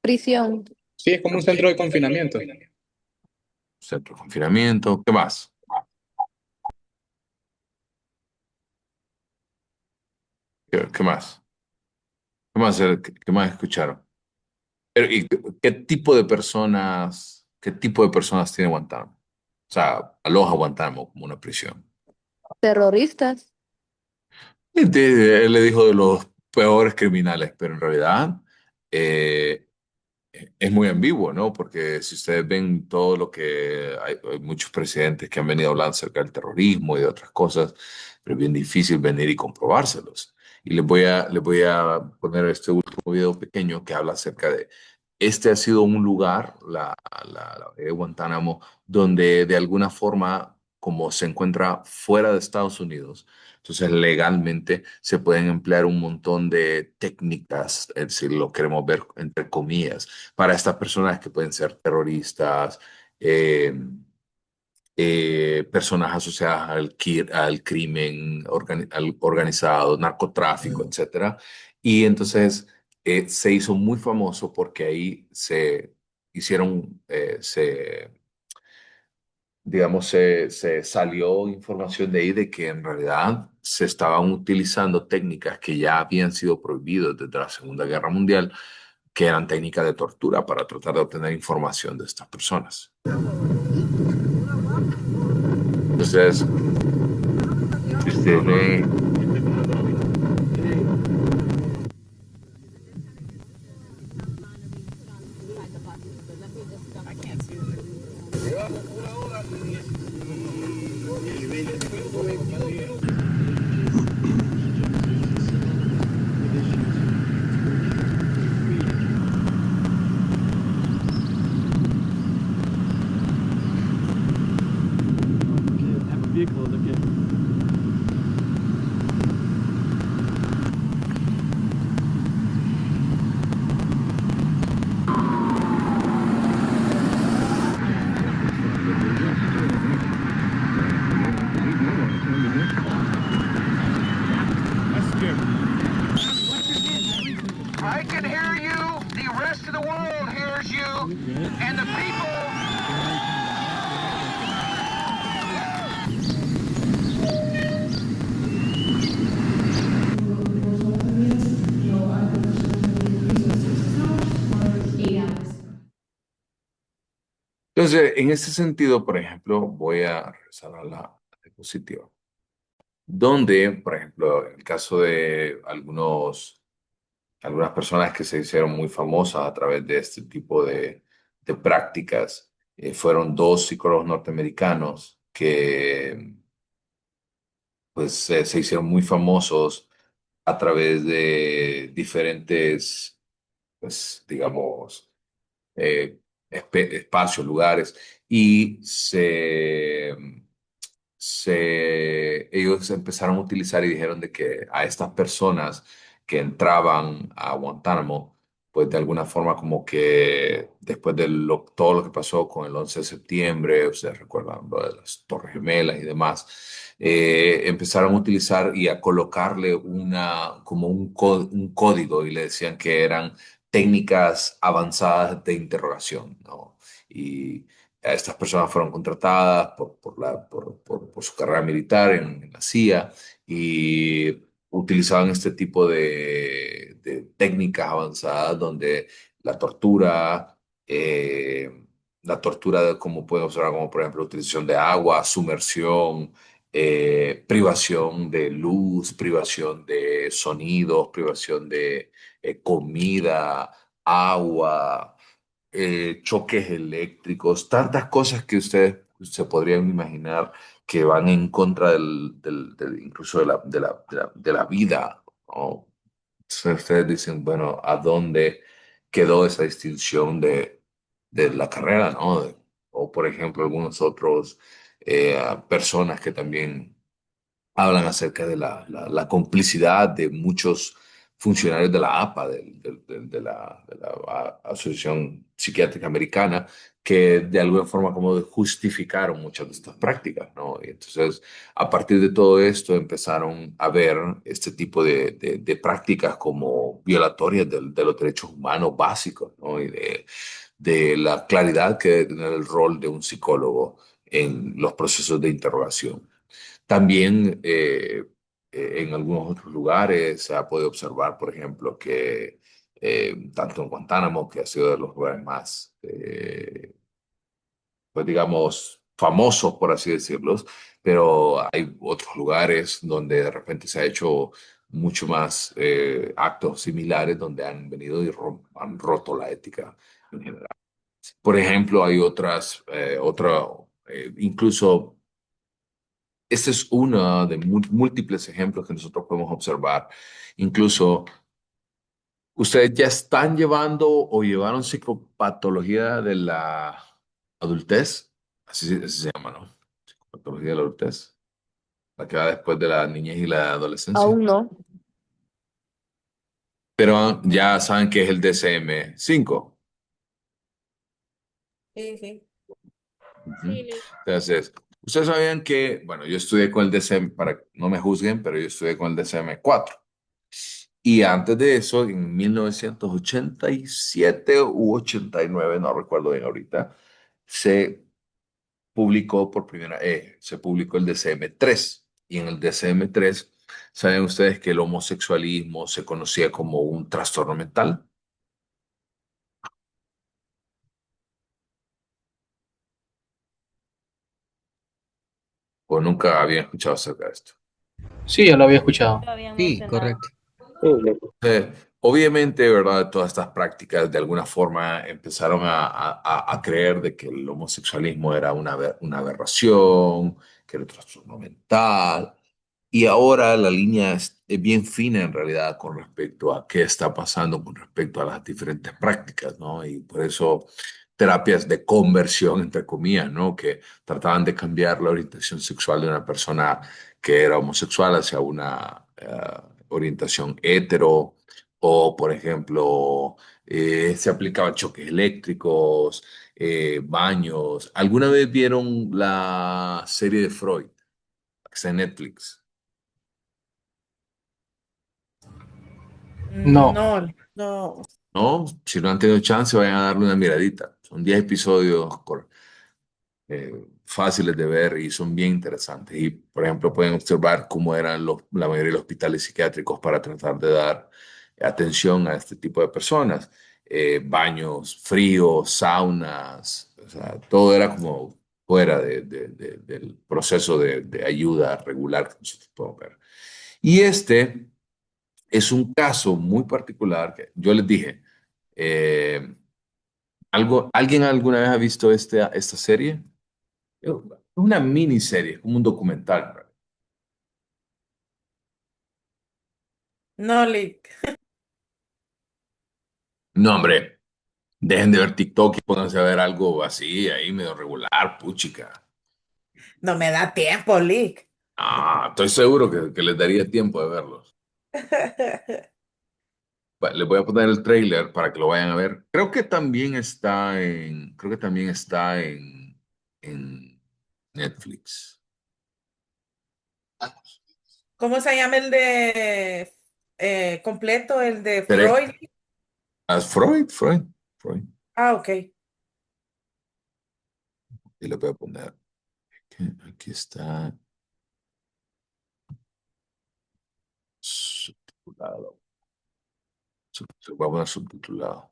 Prisión. Sí, es como un centro de confinamiento. Centro de confinamiento, ¿qué más? ¿Qué más? ¿Qué más escucharon? ¿Y qué tipo de personas, tiene Guantánamo? O sea, aloja Guantánamo como una prisión. Terroristas. Él le dijo de los peores criminales, pero en realidad eh, es muy ambiguo, ¿no? Porque si ustedes ven todo lo que hay muchos presidentes que han venido hablando acerca del terrorismo y de otras cosas, pero es bien difícil venir y comprobárselos. Y les voy a poner este último video pequeño que habla acerca de, este ha sido un lugar, la de Guantánamo, donde de alguna forma, como se encuentra fuera de Estados Unidos, entonces legalmente se pueden emplear un montón de técnicas, es decir, lo queremos ver entre comillas, para estas personas que pueden ser terroristas, eh, personas asociadas al crimen organizado, narcotráfico, etcétera. Y entonces se hizo muy famoso porque ahí se hicieron, digamos, se salió información de ahí de que en realidad se estaban utilizando técnicas que ya habían sido prohibidas desde la Segunda Guerra Mundial, que eran técnicas de tortura para tratar de obtener información de estas personas. Entonces, si ustedes ven, I can hear you. The rest of the world hears you. And the people. entonces, en ese sentido, por ejemplo, voy a regresar a la diapositiva, donde, por ejemplo, en el caso de algunas personas que se hicieron muy famosas a través de este tipo de prácticas, fueron dos psicólogos norteamericanos que pues se hicieron muy famosos a través de diferentes, pues digamos, espacios, lugares, y ellos empezaron a utilizar y dijeron de que a estas personas que entraban a Guantánamo, pues de alguna forma como que después de todo lo que pasó con el 11 de septiembre, ustedes recuerdan lo de las Torres Gemelas y demás, empezaron a utilizar y a colocarle como un código y le decían que eran técnicas avanzadas de interrogación, ¿no? Y estas personas fueron contratadas por su carrera militar en la CIA y utilizaban este tipo de técnicas avanzadas donde la tortura, como pueden observar, como por ejemplo utilización de agua, sumersión, privación de luz, privación de sonidos, privación de comida, agua, choques eléctricos, tantas cosas que ustedes se podrían imaginar que van en contra incluso de la vida, ¿no? Entonces ustedes dicen, bueno, ¿a dónde quedó esa distinción de la carrera, ¿no? O por ejemplo, algunos otros personas que también hablan acerca de la complicidad de muchos funcionarios de la APA, de la Asociación Psiquiátrica Americana, que de alguna forma como justificaron muchas de estas prácticas, ¿no? Y entonces, a partir de todo esto, empezaron a ver este tipo de prácticas como violatorias de los derechos humanos básicos, ¿no? Y de la claridad que debe tener el rol de un psicólogo en los procesos de interrogación. También en algunos otros lugares se ha podido observar, por ejemplo, que tanto en Guantánamo, que ha sido de los lugares más, pues digamos, famosos, por así decirlos, pero hay otros lugares donde de repente se ha hecho mucho más actos similares donde han venido y han roto la ética en general. Por ejemplo, hay incluso, este es uno de múltiples ejemplos que nosotros podemos observar. Incluso, ¿ustedes ya están llevando o llevaron psicopatología de la adultez? Así se llama, ¿no? Psicopatología de la adultez. La que va después de la niñez y la adolescencia. Aún no. Pero ya saben que es el DSM-5. Sí. Entonces, ustedes sabían que, bueno, yo estudié con el DSM, para que no me juzguen, pero yo estudié con el DSM-4. Y antes de eso, en 1987 u 89, no recuerdo bien ahorita, se publicó se publicó el DSM-3. Y en el DSM-3, ¿saben ustedes que el homosexualismo se conocía como un trastorno mental? ¿O nunca habían escuchado acerca de esto? Sí, ya lo había escuchado. Sí, correcto. Obviamente, ¿verdad? Todas estas prácticas de alguna forma empezaron a creer de que el homosexualismo era una aberración, que era un trastorno mental. Y ahora la línea es bien fina en realidad con respecto a qué está pasando con respecto a las diferentes prácticas, ¿no? Y por eso terapias de conversión, entre comillas, ¿no? Que trataban de cambiar la orientación sexual de una persona que era homosexual hacia una orientación hetero, o por ejemplo, se aplicaban choques eléctricos, baños. ¿Alguna vez vieron la serie de Freud? Que está en Netflix. No. No. ¿No? Si no han tenido chance, vayan a darle una miradita. Son 10 episodios fáciles de ver y son bien interesantes. Y, por ejemplo, pueden observar cómo eran la mayoría de los hospitales psiquiátricos para tratar de dar atención a este tipo de personas. Baños fríos, saunas, o sea, todo era como fuera del proceso de ayuda regular que nosotros podemos ver. Y este es un caso muy particular que yo les dije, ¿alguien alguna vez ha visto esta serie? Es una miniserie, es como un documental. No, Lick. No, hombre, dejen de ver TikTok y pónganse a ver algo así, ahí medio regular, puchica. No me da tiempo, Lick. Ah, estoy seguro que les daría tiempo de verlos. Bueno, les voy a poner el trailer para que lo vayan a ver. Creo que también está en Netflix. ¿Cómo se llama el de completo, el de Pero- Freud? Freud. Ah, ok. Y le voy a poner. Aquí está. Subtitulado. Se va a poner subtitulado.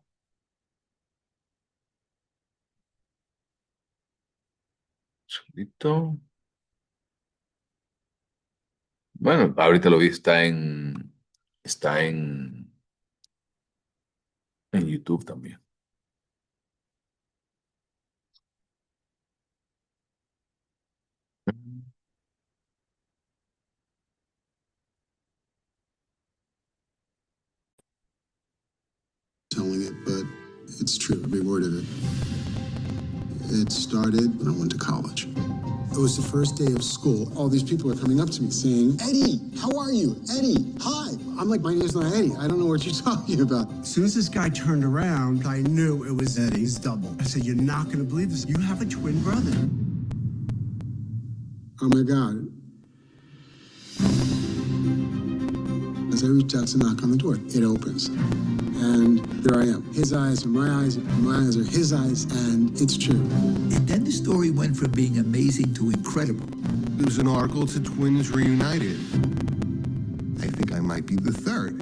Segundito. Bueno, ahorita lo vi, está en YouTube también. Telling it, but it's true, every word of it. It started when I went to college. It was the first day of school. All these people are coming up to me saying, Eddie, how are you? Eddie, hi. I'm like, my name's not Eddie. I don't know what you're talking about. As soon as this guy turned around, I knew it was Eddie's double. I said, you're not going to believe this. You have a twin brother. Oh my God. As I reach out to knock on the door, it opens. And there I am. His eyes are my eyes, my eyes are his eyes, and it's true. And then the story went from being amazing to incredible. There's an article to Twins Reunited. I think I might be the third.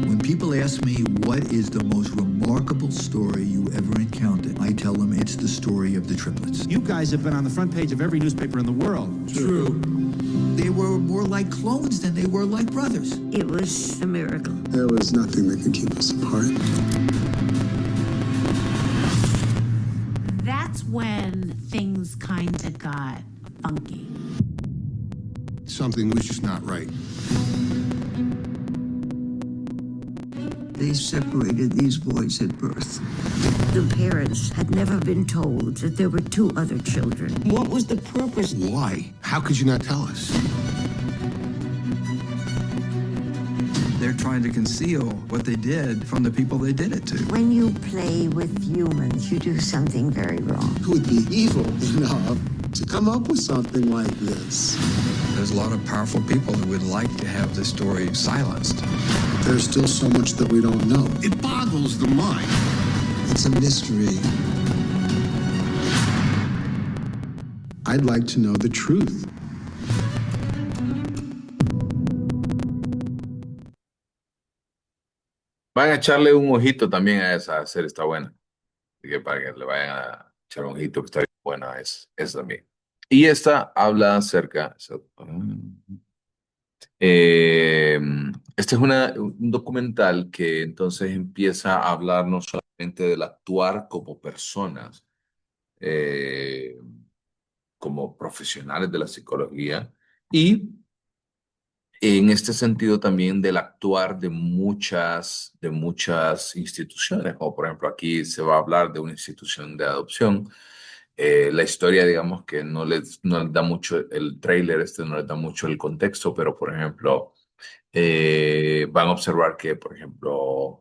When people ask me what is the most remarkable story you ever encountered, I tell them it's the story of the triplets. You guys have been on the front page of every newspaper in the world. True. They were more like clones than they were like brothers. It was a miracle. There was nothing that could keep us apart. That's when things kind of got funky. Something was just not right. They separated these boys at birth. The parents had never been told that there were two other children. What was the purpose? Why? How could you not tell us? They're trying to conceal what they did from the people they did it to. When you play with humans, you do something very wrong. Who would be evil enough to come up with something like this? There's a lot of powerful people who would like to have this story silenced. There's still so much that we don't know. It boggles the mind. It's a mystery. I'd like to know the truth. Van a echarle un ojito también a esa serie, está buena. Así que para que le vayan a echar un ojito, que está bien buena, es también. Y esta habla acerca. Este es un documental que entonces empieza a hablar no solamente del actuar como personas, como profesionales de la psicología, y en este sentido también del actuar de muchas instituciones, como por ejemplo aquí se va a hablar de una institución de adopción. La historia, digamos que no les da mucho, el tráiler no les da mucho el contexto, pero por ejemplo, van a observar que, por ejemplo,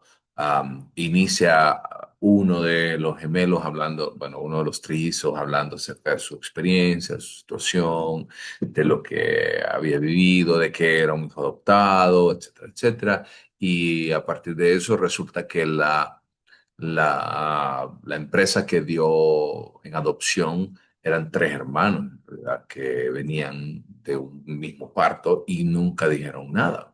inicia uno de los gemelos hablando, bueno, uno de los trillizos hablando acerca de su experiencia, su situación, de lo que había vivido, de que era un hijo adoptado, etcétera, etcétera. Y a partir de eso resulta que la empresa que dio en adopción eran 3 hermanos, ¿verdad? Que venían de un mismo parto y nunca dijeron nada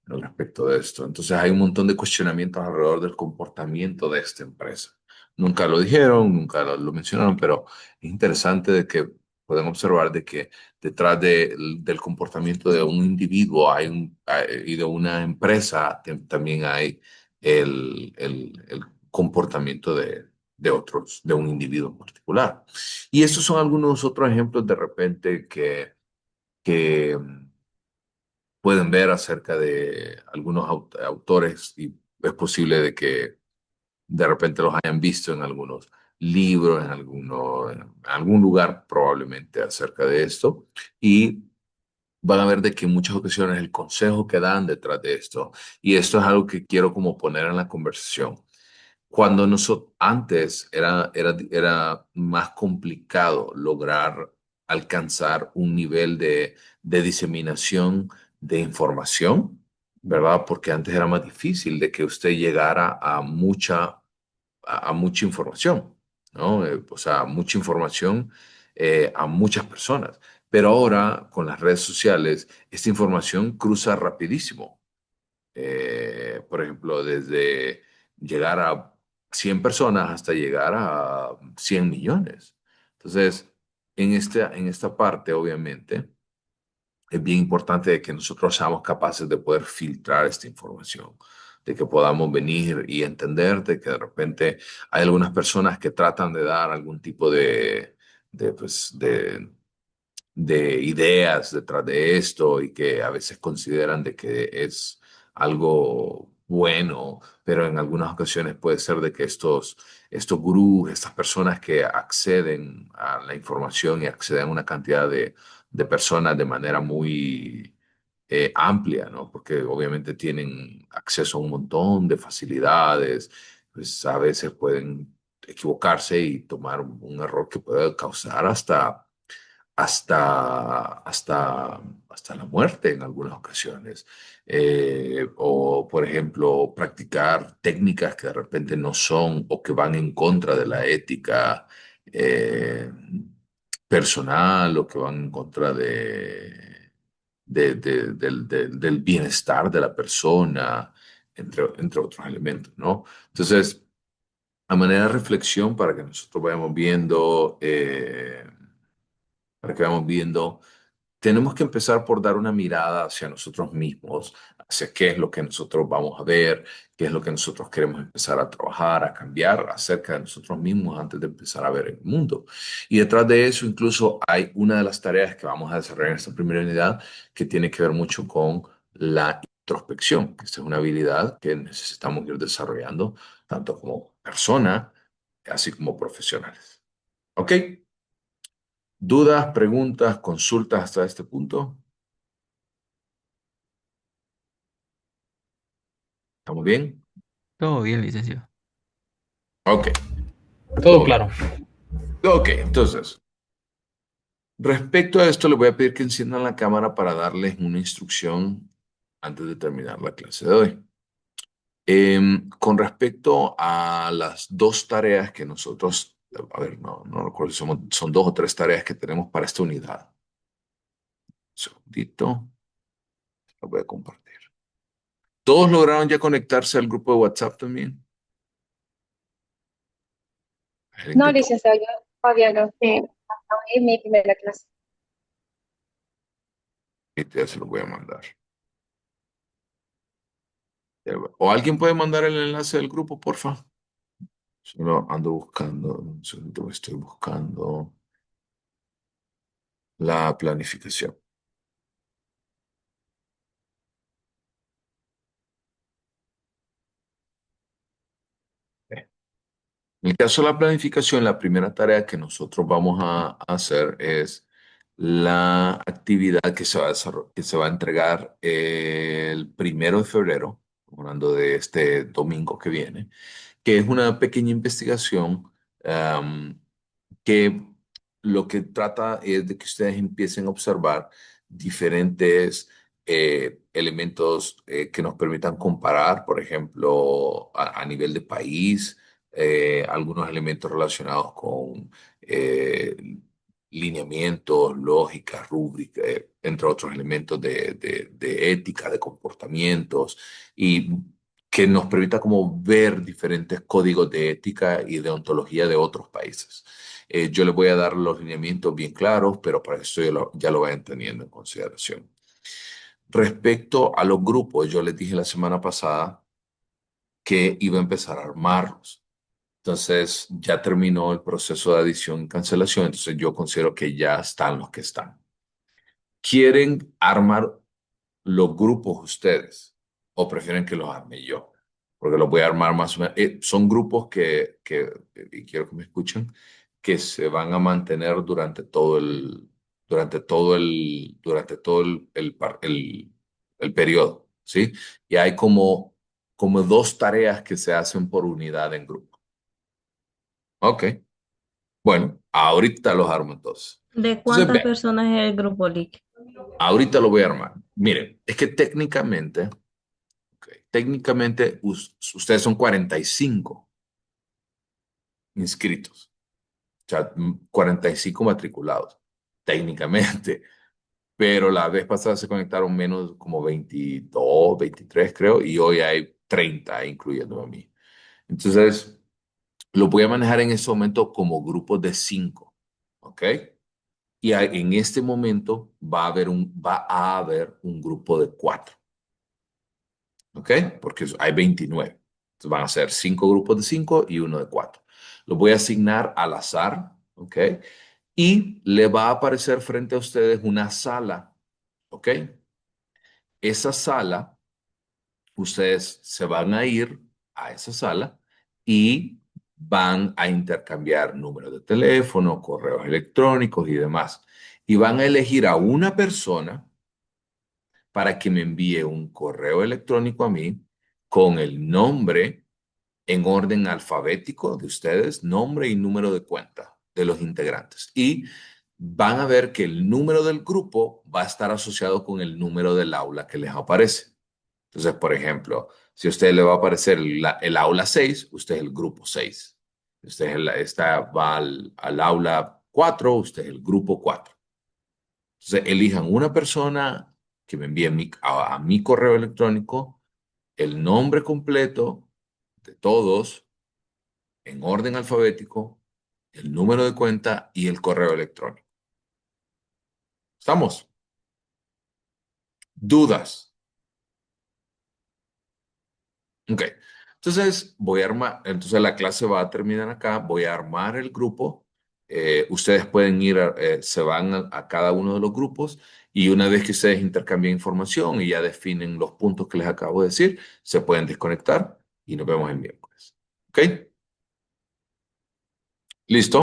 al respecto de esto. Entonces hay un montón de cuestionamientos alrededor del comportamiento de esta empresa. Nunca lo dijeron, nunca lo mencionaron, pero es interesante de que pueden observar de que detrás del comportamiento de un individuo y de una empresa también hay el comportamiento de otros, de un individuo en particular. Y estos son algunos otros ejemplos de repente que pueden ver acerca de algunos autores, y es posible de que de repente los hayan visto en algunos libros, en algún lugar probablemente acerca de esto, y van a ver de que en muchas ocasiones el consejo que dan detrás de esto, y esto es algo que quiero como poner en la conversación. Cuando antes era más complicado lograr alcanzar un nivel de diseminación de información, ¿verdad? Porque antes era más difícil de que usted llegara a mucha información, ¿no? O sea, mucha información a muchas personas. Pero ahora, con las redes sociales, esta información cruza rapidísimo. Por ejemplo, desde llegar a 100 personas hasta llegar a 100 millones. Entonces, en esta parte, obviamente, es bien importante de que nosotros seamos capaces de poder filtrar esta información, de que podamos venir y entender de que de repente hay algunas personas que tratan de dar algún tipo de ideas detrás de esto y que a veces consideran de que es algo bueno, pero en algunas ocasiones puede ser de que estos gurús, estas personas que acceden a la información y acceden a una cantidad de personas de manera muy amplia, ¿no? Porque obviamente tienen acceso a un montón de facilidades, pues a veces pueden equivocarse y tomar un error que puede causar hasta la muerte en algunas ocasiones. O, por ejemplo, practicar técnicas que de repente no son o que van en contra de la ética personal o que van en contra del bienestar de la persona. entre otros elementos, ¿no? Entonces, a manera de reflexión, para que nosotros vayamos viendo, tenemos que empezar por dar una mirada hacia nosotros mismos, hacia qué es lo que nosotros vamos a ver, qué es lo que nosotros queremos empezar a trabajar, a cambiar acerca de nosotros mismos antes de empezar a ver el mundo. Y detrás de eso incluso hay una de las tareas que vamos a desarrollar en esta primera unidad que tiene que ver mucho con la introspección. Esta es una habilidad que necesitamos ir desarrollando tanto como persona, así como profesionales. ¿Ok? ¿Dudas, preguntas, consultas hasta este punto? ¿Estamos bien? Todo bien, licenciado. Ok. Todo claro. Ok, entonces, respecto a esto, les voy a pedir que enciendan la cámara para darles una instrucción antes de terminar la clase de hoy. Con respecto a las dos tareas que nosotros, a ver, no recuerdo si son dos o tres tareas que tenemos para esta unidad. Un segundito. Lo voy a compartir. ¿Todos lograron ya conectarse al grupo de WhatsApp también? No, licenciado, yo todavía no. Es mi primera clase. Ya se lo voy a mandar. ¿O alguien puede mandar el enlace del grupo, porfa? Solo ando buscando, un segundo, estoy buscando la planificación. En el caso de la planificación, la primera tarea que nosotros vamos a hacer es la actividad que se va a entregar el 1 de febrero, hablando de este domingo que viene, que es una pequeña investigación que lo que trata es de que ustedes empiecen a observar diferentes elementos que nos permitan comparar, por ejemplo, a nivel de país, algunos elementos relacionados con lineamientos, lógica, rúbrica, entre otros elementos de ética, de comportamientos, y que nos permita como ver diferentes códigos de ética y de ontología de otros países. Yo les voy a dar los lineamientos bien claros, pero para eso ya lo vayan teniendo en consideración. Respecto a los grupos, yo les dije la semana pasada que iba a empezar a armarlos. Entonces, ya terminó el proceso de adición y cancelación, entonces yo considero que ya están los que están. ¿Quieren armar los grupos ustedes o prefieren que los arme yo? Porque los voy a armar más o menos. Son grupos y quiero que me escuchen, que se van a mantener durante todo el periodo, ¿sí? Y hay como dos tareas que se hacen por unidad en grupo. Ok. Bueno, ahorita los armo entonces. ¿De Entonces, cuántas vean, personas es el grupo LIC? ahorita lo voy a armar. Miren, es que técnicamente ustedes son 45 inscritos, o sea, 45 matriculados, técnicamente, pero la vez pasada se conectaron menos, como 22, 23 creo, y hoy hay 30, incluyendo a mí. Entonces, lo voy a manejar en este momento como grupos de 5, ¿ok? Y en este momento va a haber un grupo de 4, ¿ok? Porque hay 29. Entonces van a ser 5 grupos de 5 y uno de 4. Los voy a asignar al azar, ¿ok? Y le va a aparecer frente a ustedes una sala, ¿ok? Esa sala, ustedes se van a ir a esa sala y van a intercambiar números de teléfono, correos electrónicos y demás. Y van a elegir a una persona para que me envíe un correo electrónico a mí con el nombre en orden alfabético de ustedes, nombre y número de cuenta de los integrantes. Y van a ver que el número del grupo va a estar asociado con el número del aula que les aparece. Entonces, por ejemplo, si a usted le va a aparecer el aula 6, usted es el grupo 6. Usted va al aula 4, usted es el grupo 4. Entonces, elijan una persona que me envíe a mi correo electrónico el nombre completo de todos en orden alfabético, el número de cuenta y el correo electrónico. ¿Estamos? ¿Dudas? Ok. Entonces, entonces la clase va a terminar acá. Voy a armar el grupo. Ustedes pueden ir, se van a cada uno de los grupos y una vez que ustedes intercambien información y ya definen los puntos que les acabo de decir, se pueden desconectar y nos vemos el miércoles. ¿Ok? ¿Listo?